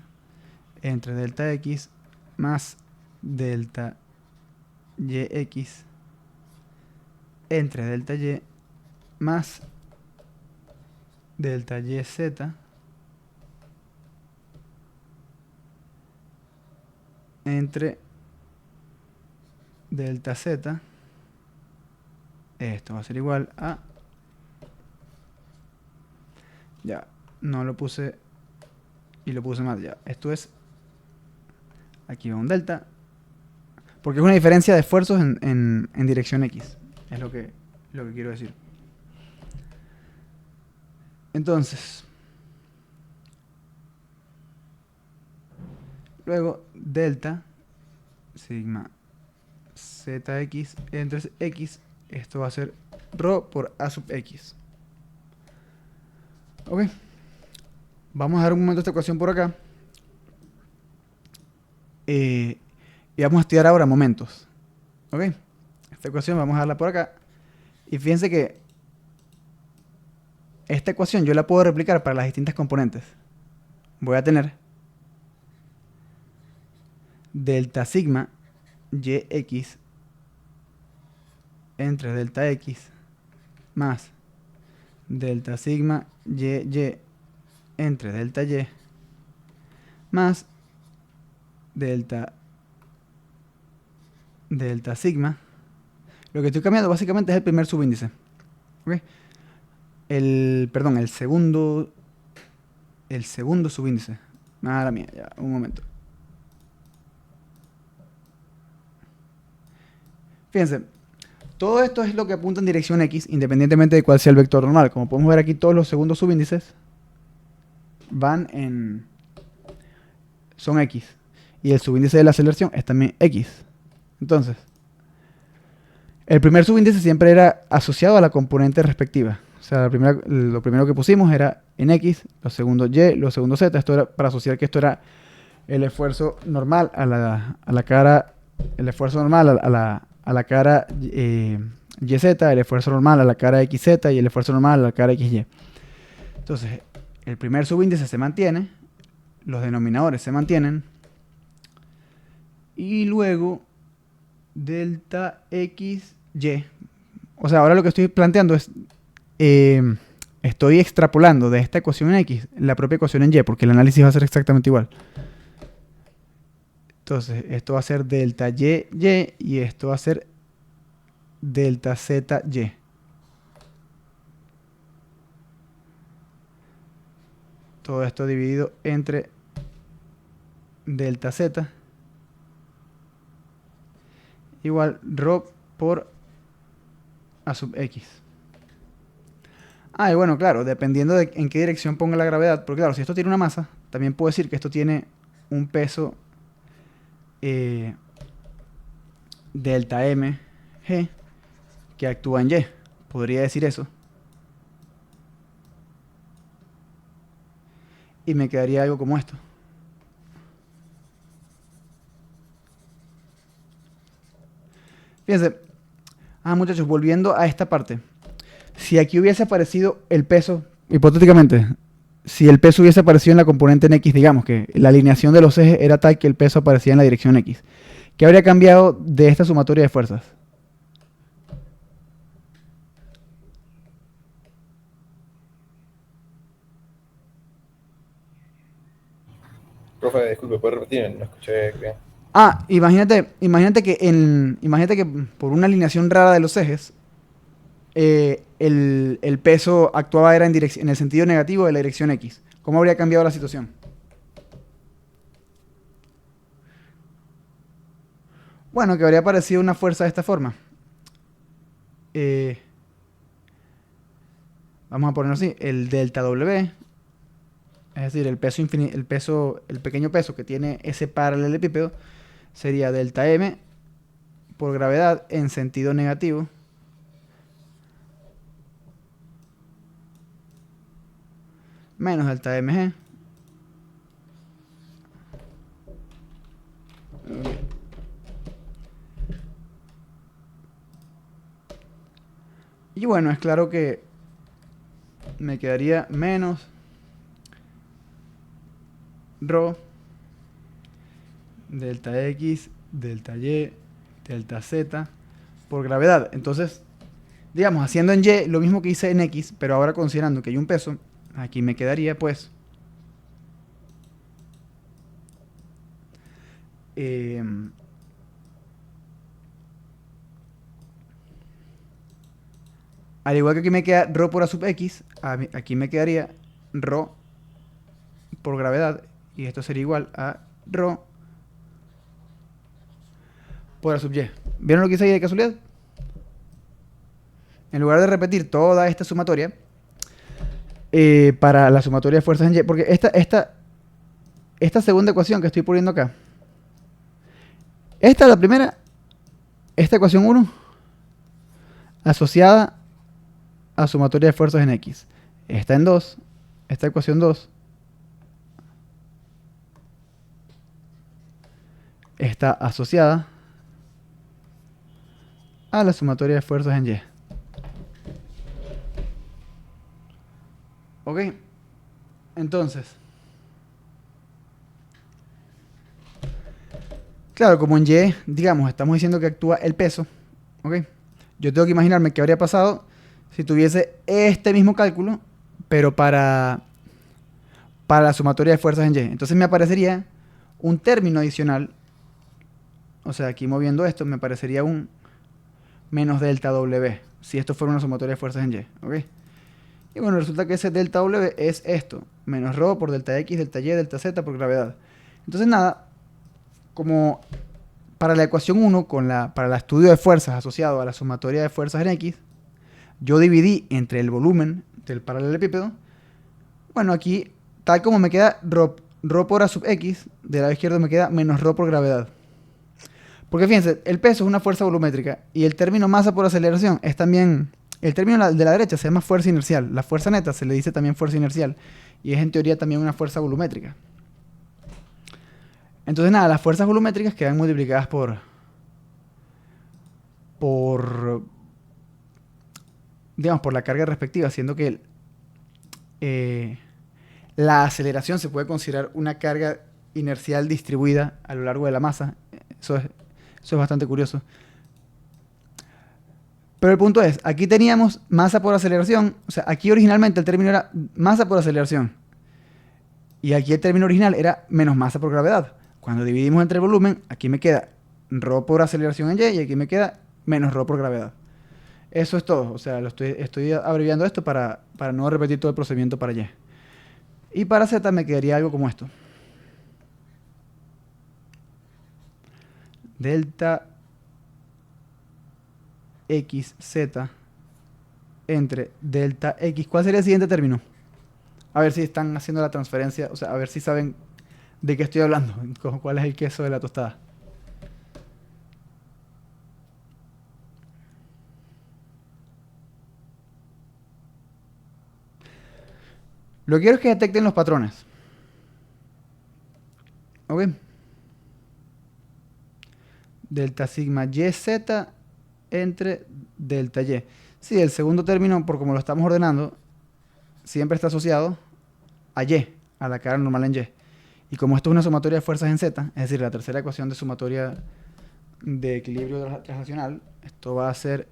Entre delta X más delta YX entre delta Y más delta YZ entre delta Z. Esto va a ser igual a... Ya, no lo puse y lo puse mal. Ya, esto es... Aquí va un delta. Porque es una diferencia de esfuerzos en dirección X. Es lo que quiero decir. Entonces, luego delta sigma zx entre x, esto va a ser rho por a sub x. Ok. Vamos a dar un momento esta ecuación por acá. Y vamos a estudiar ahora momentos. Ok. Esta ecuación vamos a darla por acá. Y fíjense que esta ecuación yo la puedo replicar para las distintas componentes. Voy a tener delta sigma yx entre delta x más delta sigma y entre delta y más delta sigma. Lo que estoy cambiando básicamente es el primer subíndice. ¿Okay? El segundo subíndice. Madre mía, ya, un momento. Fíjense, todo esto es lo que apunta en dirección X, independientemente de cuál sea el vector normal. Como podemos ver aquí, todos los segundos subíndices son X. Y el subíndice de la aceleración es también X. Entonces, el primer subíndice siempre era asociado a la componente respectiva. O sea, lo primero que pusimos era en X, lo segundo Y, lo segundo Z. Esto era para asociar que esto era el esfuerzo normal a la cara, el esfuerzo normal a la cara YZ, el esfuerzo normal a la cara XZ y el esfuerzo normal a la cara XY. Entonces, el primer subíndice se mantiene, los denominadores se mantienen, y luego delta XY. O sea, ahora lo que estoy planteando es, estoy extrapolando de esta ecuación en X la propia ecuación en Y, porque el análisis va a ser exactamente igual. Entonces, esto va a ser delta y y esto va a ser delta ZY. Todo esto dividido entre delta Z igual rho por a sub x. Y bueno, claro, dependiendo de en qué dirección ponga la gravedad, porque claro, si esto tiene una masa, también puedo decir que esto tiene un peso delta mg que actúa en y. Podría decir eso. Y me quedaría algo como esto. Fíjense. Muchachos, volviendo a esta parte. Si aquí hubiese aparecido el peso, hipotéticamente, si el peso hubiese aparecido en la componente en X, digamos que la alineación de los ejes era tal que el peso aparecía en la dirección X, ¿qué habría cambiado de esta sumatoria de fuerzas? Profe, disculpe, ¿puede repetir? No escuché bien. Imagínate que por una alineación rara de los ejes, el peso actuaba era en el sentido negativo de la dirección X. ¿Cómo habría cambiado la situación? Bueno, que habría aparecido una fuerza de esta forma. Vamos a ponerlo así, el delta W, es decir, el pequeño peso que tiene ese paralelepípedo, sería delta M por gravedad en sentido negativo menos delta mg y bueno, es claro que me quedaría menos rho delta x, delta y, delta z por gravedad. Entonces, digamos, haciendo en y lo mismo que hice en x, pero ahora considerando que hay un peso, aquí me quedaría pues al igual que aquí me queda rho por a sub x, aquí me quedaría rho por gravedad, y esto sería igual a rho por a sub y. ¿Vieron lo que hice ahí de casualidad? En lugar de repetir toda esta sumatoria, para la sumatoria de fuerzas en y, porque esta segunda ecuación que estoy poniendo acá, esta la primera esta ecuación uno asociada a sumatoria de fuerzas en X. Está en 2, esta ecuación 2 está asociada a la sumatoria de fuerzas en Y. ¿Ok? Entonces, claro, como en Y, digamos, estamos diciendo que actúa el peso, ¿ok? Yo tengo que imaginarme qué habría pasado si tuviese este mismo cálculo, pero para la sumatoria de fuerzas en Y. Entonces me aparecería un término adicional, o sea, aquí moviendo esto, me aparecería un menos delta W, si esto fuera una sumatoria de fuerzas en Y, ¿ok? Y bueno, resulta que ese delta W es esto, menos ρ por delta X, delta Y, delta Z por gravedad. Entonces nada, como para la ecuación 1, para el estudio de fuerzas asociado a la sumatoria de fuerzas en X, yo dividí entre el volumen del paralelepípedo. Bueno, aquí, tal como me queda ρ por A sub X, del lado izquierdo me queda menos ρ por gravedad. Porque fíjense, el peso es una fuerza volumétrica y el término masa por aceleración es también... El término de la derecha se llama fuerza inercial. La fuerza neta se le dice también fuerza inercial y es en teoría también una fuerza volumétrica. Entonces nada, las fuerzas volumétricas quedan multiplicadas por digamos, por la carga respectiva, siendo que la aceleración se puede considerar una carga inercial distribuida a lo largo de la masa. Eso es bastante curioso. Pero el punto es, aquí teníamos masa por aceleración, o sea, aquí originalmente el término era masa por aceleración, y aquí el término original era menos masa por gravedad. Cuando dividimos entre el volumen, aquí me queda ρ por aceleración en Y, y aquí me queda menos ρ por gravedad. Eso es todo, o sea, estoy abreviando esto para no repetir todo el procedimiento para Y. Y para Z me quedaría algo como esto. Delta XZ entre delta X. ¿Cuál sería el siguiente término? A ver si están haciendo la transferencia, o sea, a ver si saben de qué estoy hablando, cuál es el queso de la tostada. Lo que quiero es que detecten los patrones. ¿Ok? Delta sigma YZ entre delta Y. Sí, el segundo término, por como lo estamos ordenando, siempre está asociado a Y, a la cara normal en Y. Y como esto es una sumatoria de fuerzas en Z, es decir, la tercera ecuación de sumatoria de equilibrio translacional, esto va a ser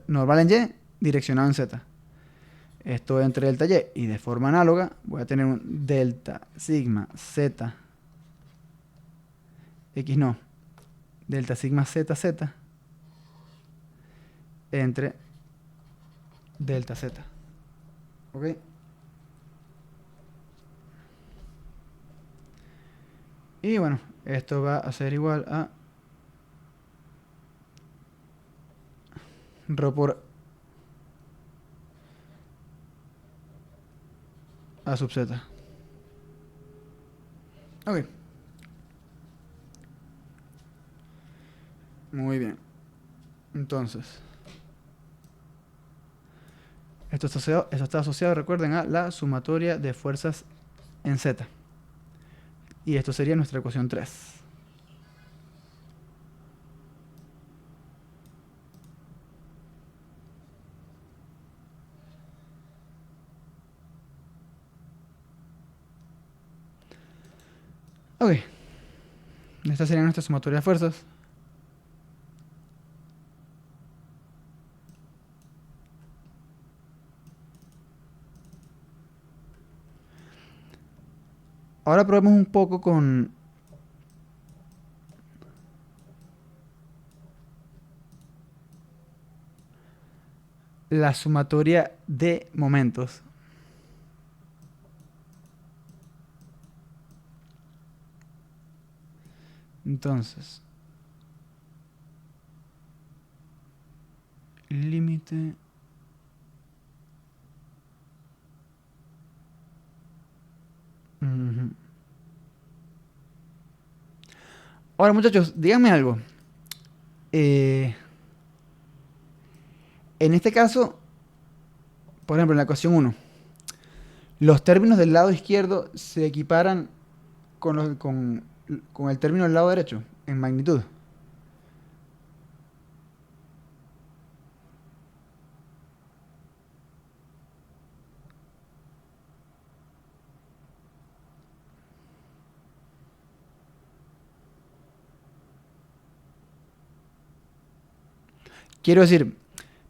normal en Y, direccionado en Z. Esto entre delta Y, y de forma análoga voy a tener un delta sigma Z, X no, delta sigma ZZ entre delta Z. ¿Ok? Y bueno, esto va a ser igual a ρ por A sub Z. Ok. Muy bien. Entonces, esto está asociado, recuerden, a la sumatoria de fuerzas en Z. Y esto sería nuestra ecuación 3. Ok. Esta sería nuestra sumatoria de fuerzas. Ahora probemos un poco con la sumatoria de momentos. Entonces, límite. Ujú. Ahora, muchachos, díganme algo. Eh, en este caso, por ejemplo, en la ecuación uno, los términos del lado izquierdo se equiparan con el término del lado derecho en magnitud. Quiero decir,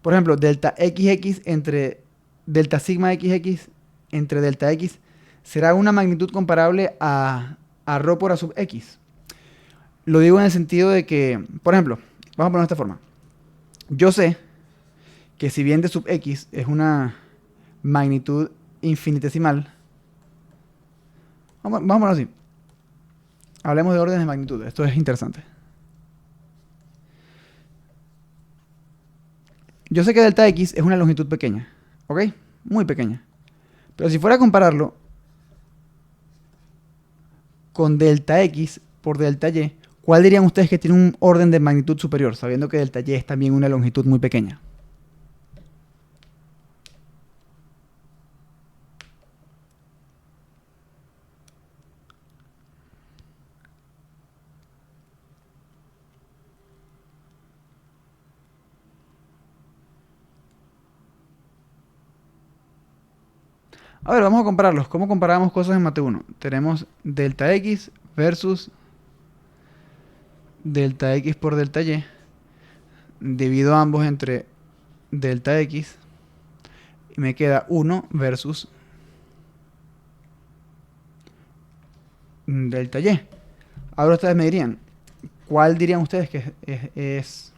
por ejemplo, delta XX entre delta sigma XX entre delta X será una magnitud comparable a rho por A sub X. Lo digo en el sentido de que, por ejemplo, vamos a ponerlo de esta forma. Yo sé que si bien d sub X es una magnitud infinitesimal, vamos a ponerlo así. Hablemos de órdenes de magnitud, esto es interesante. Yo sé que delta X es una longitud pequeña, ¿ok? Muy pequeña. Pero si fuera a compararlo con delta X por delta Y, ¿cuál dirían ustedes que tiene un orden de magnitud superior, sabiendo que delta Y es también una longitud muy pequeña? A ver, vamos a compararlos. ¿Cómo comparamos cosas en Mate 1? Tenemos delta X versus delta X por delta Y. Divido ambos entre delta X y me queda 1 versus delta Y. Ahora ustedes me dirían, ¿cuál dirían ustedes que es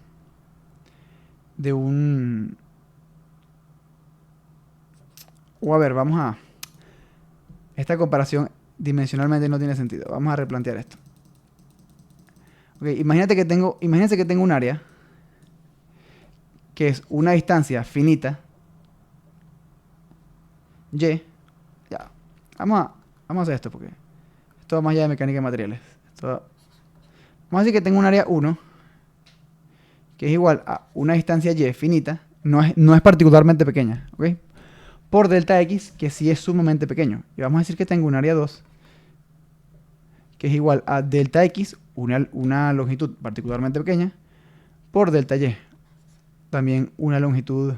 de un... O a ver, vamos a... Esta comparación dimensionalmente no tiene sentido. Vamos a replantear esto. Ok, imagínense que tengo un área que es una distancia finita y. Ya. Vamos a hacer esto porque esto va más allá de mecánica de materiales. Vamos a decir que tengo un área 1 que es igual a una distancia y finita. No es particularmente pequeña, ¿ok? Por delta X, que sí es sumamente pequeño. Y vamos a decir que tengo un área 2 que es igual a delta X, una longitud particularmente pequeña, por delta Y, también una longitud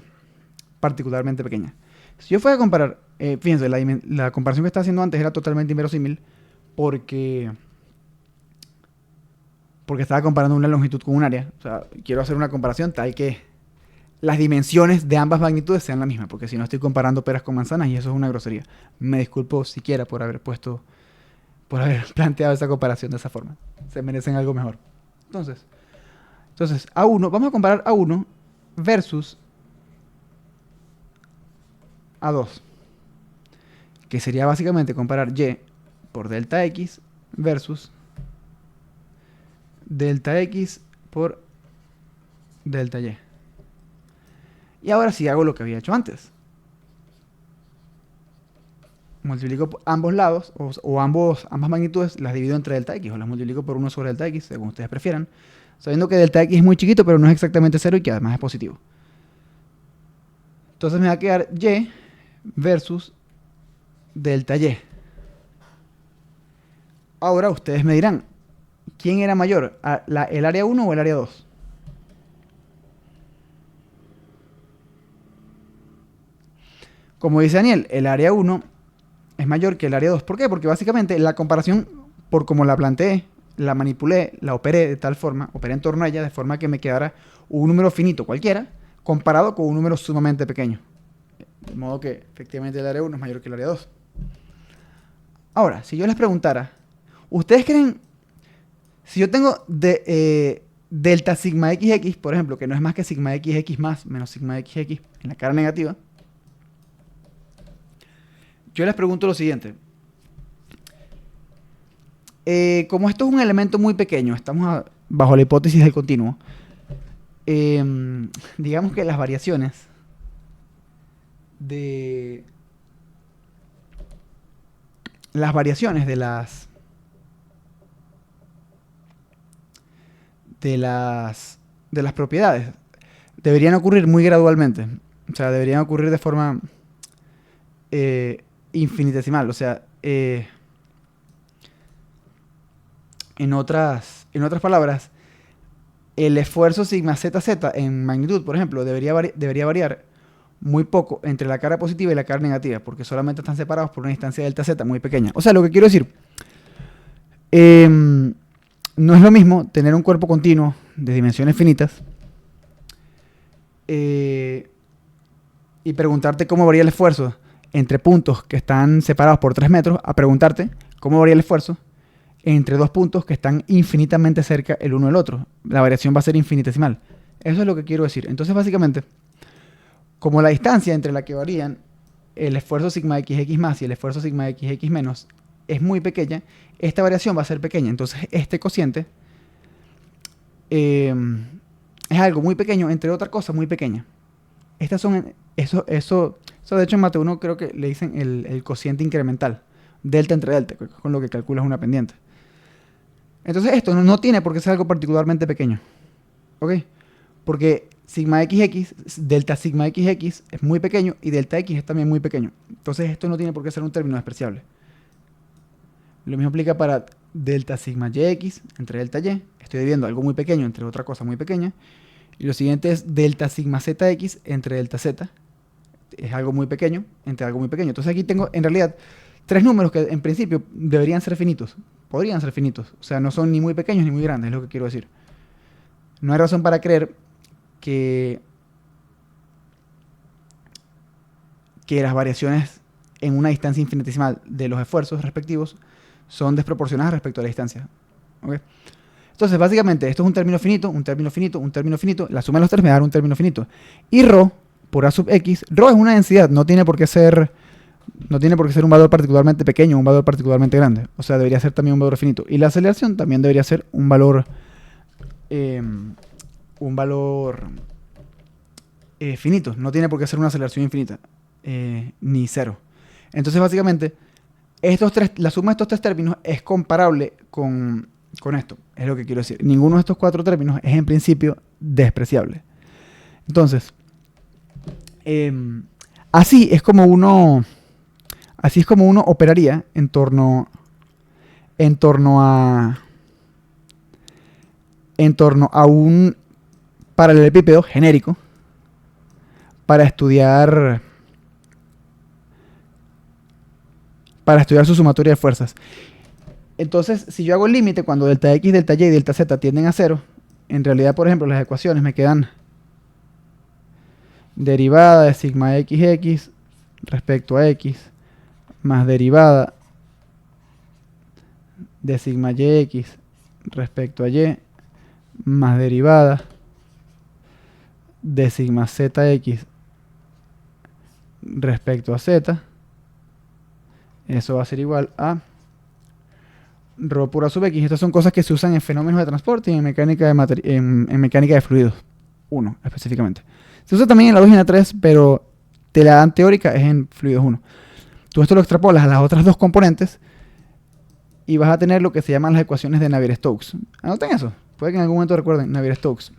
particularmente pequeña. Si yo fuera a comparar, fíjense, la comparación que estaba haciendo antes era totalmente inverosímil porque estaba comparando una longitud con un área. O sea, quiero hacer una comparación tal que las dimensiones de ambas magnitudes sean la misma, porque si no estoy comparando peras con manzanas y eso es una grosería. Me disculpo siquiera por haber planteado esa comparación de esa forma. Se merecen algo mejor. Entonces A1, vamos a comparar A1 versus A2, que sería básicamente comparar Y por delta X versus delta X por delta Y. Y ahora sí hago lo que había hecho antes. Multiplico ambos lados, ambas magnitudes, las divido entre delta X, o las multiplico por 1 sobre delta X, según ustedes prefieran, sabiendo que delta X es muy chiquito, pero no es exactamente cero y que además es positivo. Entonces me va a quedar Y versus delta Y. Ahora ustedes me dirán, ¿quién era mayor? ¿El área 1 o el área 2? Como dice Daniel, el área 1 es mayor que el área 2. ¿Por qué? Porque básicamente la comparación, por como la planteé, la manipulé, la operé de tal forma, operé en torno a ella de forma que me quedara un número finito cualquiera comparado con un número sumamente pequeño. De modo que efectivamente el área 1 es mayor que el área 2. Ahora, si yo les preguntara, ¿ustedes creen, si yo tengo delta sigma XX, por ejemplo, que no es más que sigma XX más menos sigma XX en la cara negativa, yo les pregunto lo siguiente. Como esto es un elemento muy pequeño, estamos bajo la hipótesis del continuo, digamos que las variaciones de las de las propiedades deberían ocurrir muy gradualmente. O sea, deberían ocurrir de forma infinitesimal. O sea, en otras palabras, el esfuerzo sigma ZZ en magnitud, por ejemplo, debería variar muy poco entre la carga positiva y la carga negativa, porque solamente están separados por una distancia delta Z muy pequeña. O sea, lo que quiero decir, no es lo mismo tener un cuerpo continuo de dimensiones finitas y preguntarte cómo varía el esfuerzo entre puntos que están separados por 3 metros, a preguntarte cómo varía el esfuerzo entre dos puntos que están infinitamente cerca el uno del otro. La variación va a ser infinitesimal. Eso es lo que quiero decir. Entonces, básicamente, como la distancia entre la que varían el esfuerzo sigma xx más y el esfuerzo sigma xx menos es muy pequeña, esta variación va a ser pequeña. Entonces, este cociente es algo muy pequeño entre otra cosa muy pequeña. Estas son, eso de hecho en Mate 1 creo que le dicen el cociente incremental, delta entre delta, con lo que calculas una pendiente. Entonces esto no tiene por qué ser algo particularmente pequeño, ¿ok? Porque sigma xx, delta sigma xx es muy pequeño y delta x es también muy pequeño. Entonces esto no tiene por qué ser un término despreciable. Lo mismo aplica para delta sigma yx entre delta y. Estoy dividiendo algo muy pequeño entre otra cosa muy pequeña. Y lo siguiente es delta sigma zx entre delta z. Es algo muy pequeño entre algo muy pequeño. Entonces aquí tengo en realidad 3 números que en principio deberían ser finitos. Podrían ser finitos. O sea, no son ni muy pequeños ni muy grandes, es lo que quiero decir. No hay razón para creer que las variaciones en una distancia infinitesimal de los esfuerzos respectivos son desproporcionadas respecto a la distancia. ¿Okay? Entonces, básicamente, esto es un término finito, un término finito, un término finito. La suma de los tres me da un término finito. Y ρ por a sub x, ρ es una densidad, no tiene por qué ser un valor particularmente pequeño o un valor particularmente grande. O sea, debería ser también un valor finito. Y la aceleración también debería ser un valor finito. No tiene por qué ser una aceleración infinita, ni cero. Entonces, básicamente, la suma de estos 3 términos es comparable con esto. Es lo que quiero decir. Ninguno de estos 4 términos es en principio despreciable. Entonces, así es como uno operaría en torno a un paralelepípedo genérico para estudiar su sumatoria de fuerzas. Entonces, si yo hago el límite cuando delta x, delta y y delta z tienden a 0, en realidad, por ejemplo, las ecuaciones me quedan derivada de sigma xx respecto a x más derivada de sigma yx respecto a y más derivada de sigma zx respecto a z. Eso va a ser igual a ρ por a sub x. Estas son cosas que se usan en fenómenos de transporte y en mecánica en mecánica de fluidos 1 específicamente. Se usa también en la 2 y en la 3, pero la dan teórica es en fluidos 1. Tú esto lo extrapolas a las otras 2 componentes y vas a tener lo que se llaman las ecuaciones de Navier-Stokes. Anoten eso. Puede que en algún momento recuerden Navier-Stokes.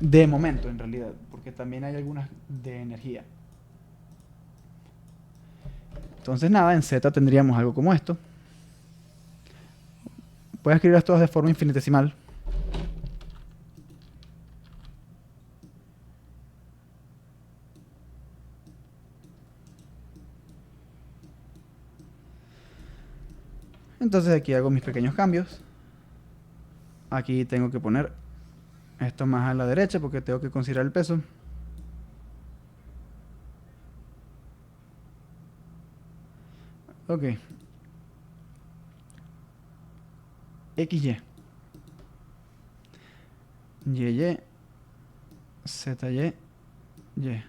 De momento, en realidad, porque también hay algunas de energía. Entonces, nada, en Z tendríamos algo como esto. Voy a escribirlas todas de forma infinitesimal. Entonces aquí hago mis pequeños cambios. Aquí tengo que poner esto más a la derecha porque tengo que considerar el peso. Ok. XY. YY. ZY. Y.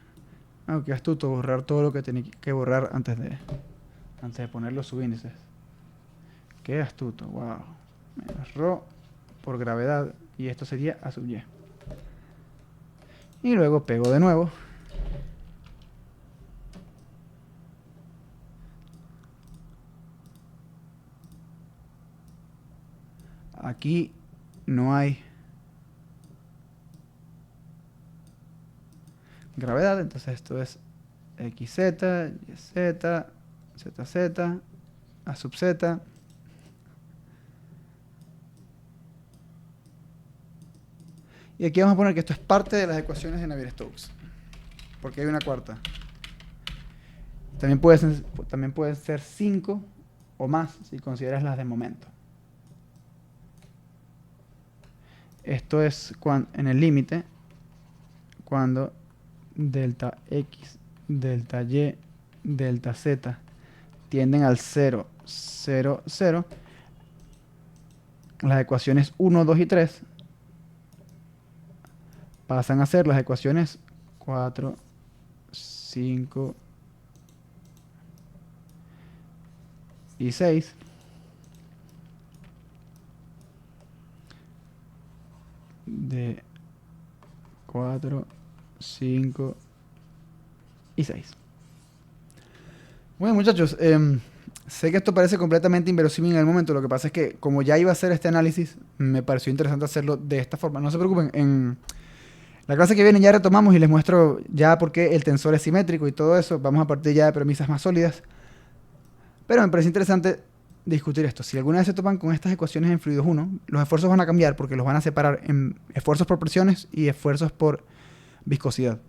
Ah, qué astuto borrar todo lo que tenía que borrar antes de poner los subíndices. Qué astuto, wow. Menos ρ por gravedad. Y esto sería A sub y. Y luego pego de nuevo. Aquí no hay gravedad, entonces esto es XZ, YZ, ZZ, A sub Z. Y aquí vamos a poner que esto es parte de las ecuaciones de Navier-Stokes, porque hay una cuarta. También pueden ser 5 o más si consideras las de momento. Esto es en el límite cuando delta X, delta Y, delta Z tienden al 0, 0, 0. Las ecuaciones 1, 2 y 3 pasan a ser las ecuaciones 4, 5 y 6. De 4, 5 y 6. Bueno, muchachos, sé que esto parece completamente inverosímil en el momento. Lo que pasa es que como ya iba a hacer este análisis, me pareció interesante hacerlo de esta forma. No se preocupen, en la clase que viene ya retomamos y les muestro ya por qué el tensor es simétrico y todo eso. Vamos a partir ya de premisas más sólidas. Pero me parece interesante discutir esto. Si alguna vez se topan con estas ecuaciones en fluidos 1, los esfuerzos van a cambiar porque los van a separar en esfuerzos por presiones y esfuerzos por viscosidad.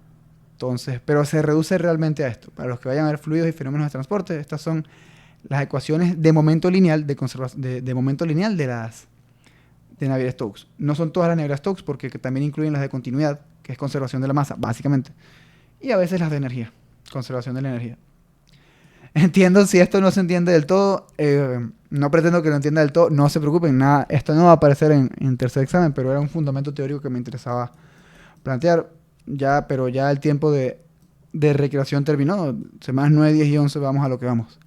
Entonces, pero se reduce realmente a esto. Para los que vayan a ver fluidos y fenómenos de transporte, estas son las ecuaciones de momento lineal de momento lineal de Navier-Stokes. No son todas las Navier-Stokes porque también incluyen las de continuidad, que es conservación de la masa, básicamente. Y a veces las de energía, conservación de la energía. Entiendo si esto no se entiende del todo, no pretendo que lo entienda del todo, no se preocupen, nada, esto no va a aparecer en tercer examen, pero era un fundamento teórico que me interesaba plantear, pero ya el tiempo de recreación terminó, semanas 9, 10 y 11 vamos a lo que vamos.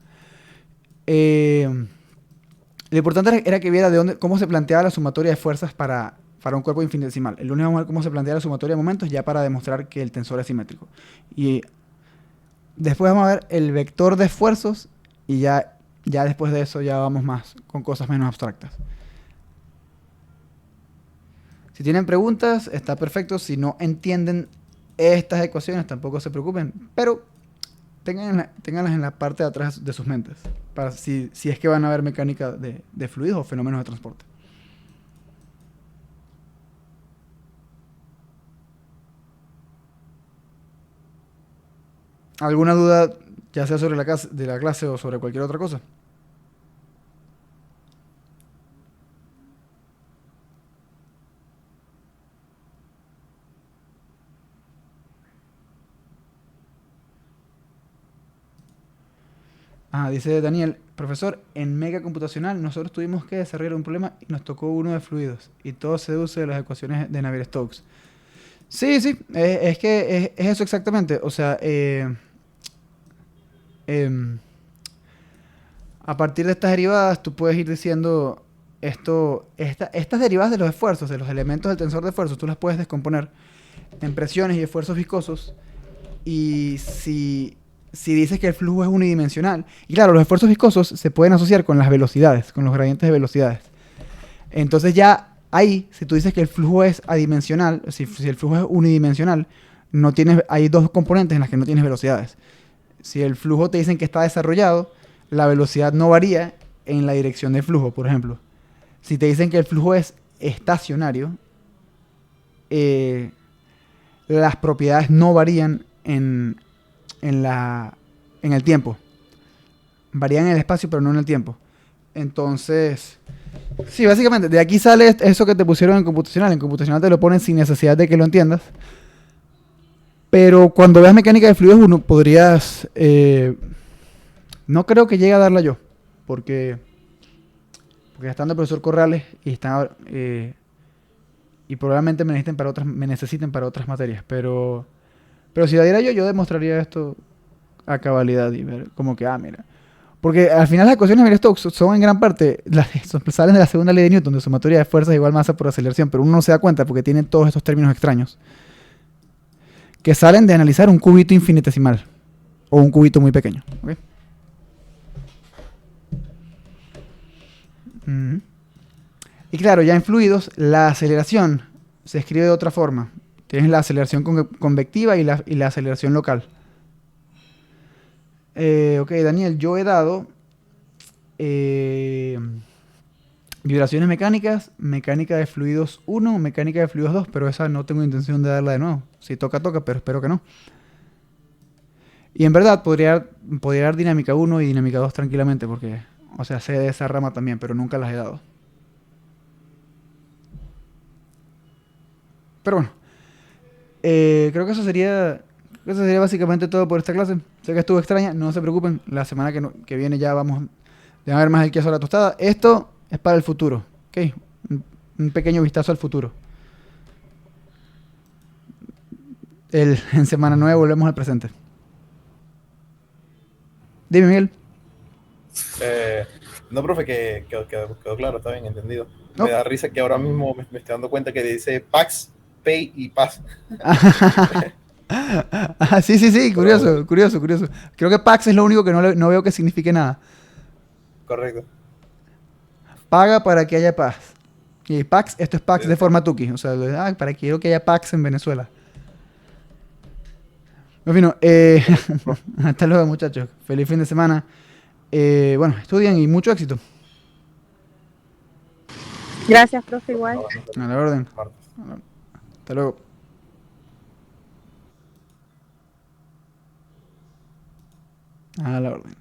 Lo importante era que viera cómo se planteaba la sumatoria de fuerzas para un cuerpo infinitesimal. El lunes vamos a ver cómo se plantea la sumatoria de momentos ya para demostrar que el tensor es simétrico. Y después vamos a ver el vector de esfuerzos y ya después de eso ya vamos más con cosas menos abstractas. Si tienen preguntas, está perfecto. Si no entienden estas ecuaciones, tampoco se preocupen. Pero ténganlas en la parte de atrás de sus mentes. Para si es que van a ver mecánica de fluidos o fenómenos de transporte. ¿Alguna duda, ya sea sobre de la clase o sobre cualquier otra cosa? Dice Daniel, profesor, en mega computacional nosotros tuvimos que desarrollar un problema y nos tocó uno de fluidos y todo se deduce de las ecuaciones de Navier-Stokes. Sí, es que es eso exactamente. O sea, a partir de estas derivadas tú puedes ir diciendo estas derivadas de los esfuerzos, de los elementos del tensor de esfuerzos, tú las puedes descomponer en presiones y esfuerzos viscosos. Y si dices que el flujo es unidimensional, y claro, los esfuerzos viscosos se pueden asociar con las velocidades, con los gradientes de velocidades. Entonces ya ahí, si tú dices que el flujo es adimensional, si el flujo es unidimensional, hay dos componentes en las que no tienes velocidades. Si el flujo te dicen que está desarrollado, la velocidad no varía en la dirección del flujo, por ejemplo. Si te dicen que el flujo es estacionario, las propiedades no varían en el tiempo. Varían en el espacio, pero no en el tiempo. Entonces, sí, básicamente, de aquí sale eso que te pusieron en computacional. En computacional te lo ponen sin necesidad de que lo entiendas. Pero cuando veas mecánica de fluidos 1, podrías... no creo que llegue a darla yo. Porque estando el profesor Corrales y probablemente me necesiten para otras materias. Pero si la diera yo demostraría esto a cabalidad y ver como que, mira. Porque al final las ecuaciones de Navier-Stokes son en gran parte, salen de la segunda ley de Newton, de sumatoria de fuerzas igual masa por aceleración, pero uno no se da cuenta porque tienen todos estos términos extraños. que salen de analizar un cubito infinitesimal o un cubito muy pequeño. ¿Ok? Ujú. Y claro, ya en fluidos, la aceleración se escribe de otra forma. Tienes la aceleración convectiva y la aceleración local. Ok, Daniel, yo he dado eh, vibraciones mecánicas, mecánica de fluidos 1, mecánica de fluidos 2, pero esa no tengo intención de darla de nuevo. Si toca, toca, pero espero que no. Y en verdad podría dar dinámica 1 y dinámica 2 tranquilamente, porque, o sea, sé de esa rama también, pero nunca las he dado. Pero bueno, creo que eso sería básicamente todo por esta clase. Sé que estuvo extraña, no se preocupen, la semana que viene ya vamos a ver más el queso a la tostada. Esto es para el futuro, ¿ok? Un pequeño vistazo al futuro. En semana 9 volvemos al presente. Dime, Miguel. No, profe, que quedó claro, está bien entendido. No. Me da risa que ahora mismo me estoy dando cuenta que dice Pax, Pay y Paz. Sí, Pero bueno, curioso. Creo que Pax es lo único que no veo que signifique nada. correcto. Paga para que haya paz. Y Pax, esto es Pax de Exacto. forma tuki. O sea, para que quiero que haya Pax en Venezuela. En fin, Correcto, profe. hasta luego, muchachos. Feliz fin de semana. Bueno, estudien y mucho éxito. Gracias, profe, igual. Ahora nos A vemos la orden. martes. Hasta luego. A la orden.